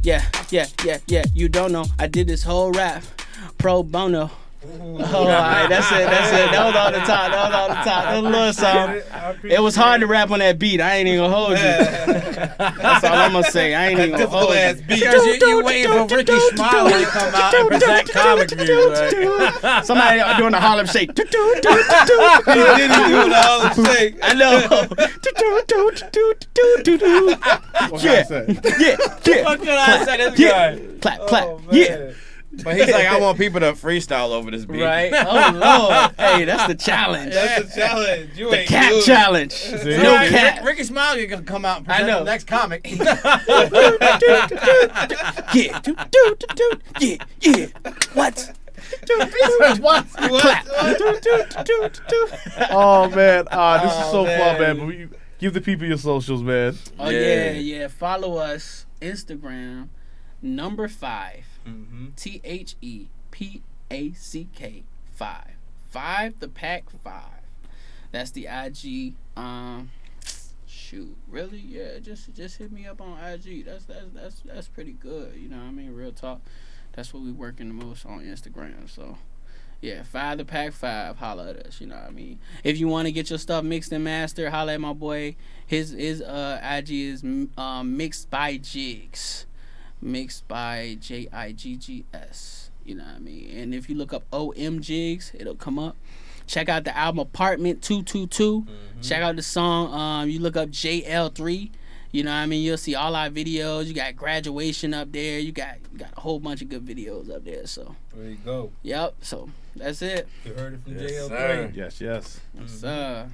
Yeah, you don't know. I did this whole rap pro bono. Oh, alright, that's it. That was on the top. That was a little song. It was hard to rap on that beat. I ain't even gonna hold you. That's all I'm gonna say. I ain't even gonna hold you. Because you waiting for Ricky Smiley to come out and present comic view. Right? Somebody doing the Harlem Shake. He did doing the Harlem Shake. I know. Yeah. What could I say this guy? Clap. Yeah. But he's like, I want people to freestyle over this beat. Right? Oh, Lord. Hey, that's the challenge. That's the challenge. You the ain't K.A.P good. challenge. See? No K.A.P. Ricky Smiley gonna come out and present the next comic. Yeah. What? Clap. Oh, man. This is so fun, man. But give the people your socials, man. Oh, yeah. Follow us. Instagram, number 5. THEPACK 5. 5, the pack 5. That's the IG. Shoot, really? Yeah, just hit me up on IG. That's pretty good. You know what I mean? Real talk. That's what we working the most on Instagram. So, yeah, 5, the pack 5. Holla at us. You know what I mean? If you want to get your stuff mixed and mastered, holla at my boy. His IG is Mixed by Jigs. Mixed by JIGGS, you know what I mean? And if you look up OM Jigs, it'll come up. Check out the album Apartment 222. Check out the song. You look up JayEL3. You know what I mean? You'll see all our videos. You got Graduation up there. You got a whole bunch of good videos up there. So there you go. Yep. So that's it. You heard it from JayEL3. Yes. Yes, sir.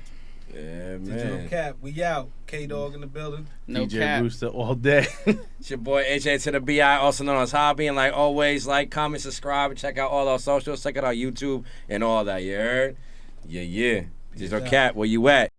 Yeah, man. Digital K.A.P. We out. K-Dogg in the building. No DJ cap. Rooster all day. It's your boy H.A. to the B.I., also known as Habi. And like always, like, comment, subscribe, and check out all our socials. Check out our YouTube and all that, you heard? Yeah. Digital K.A.P., where you at?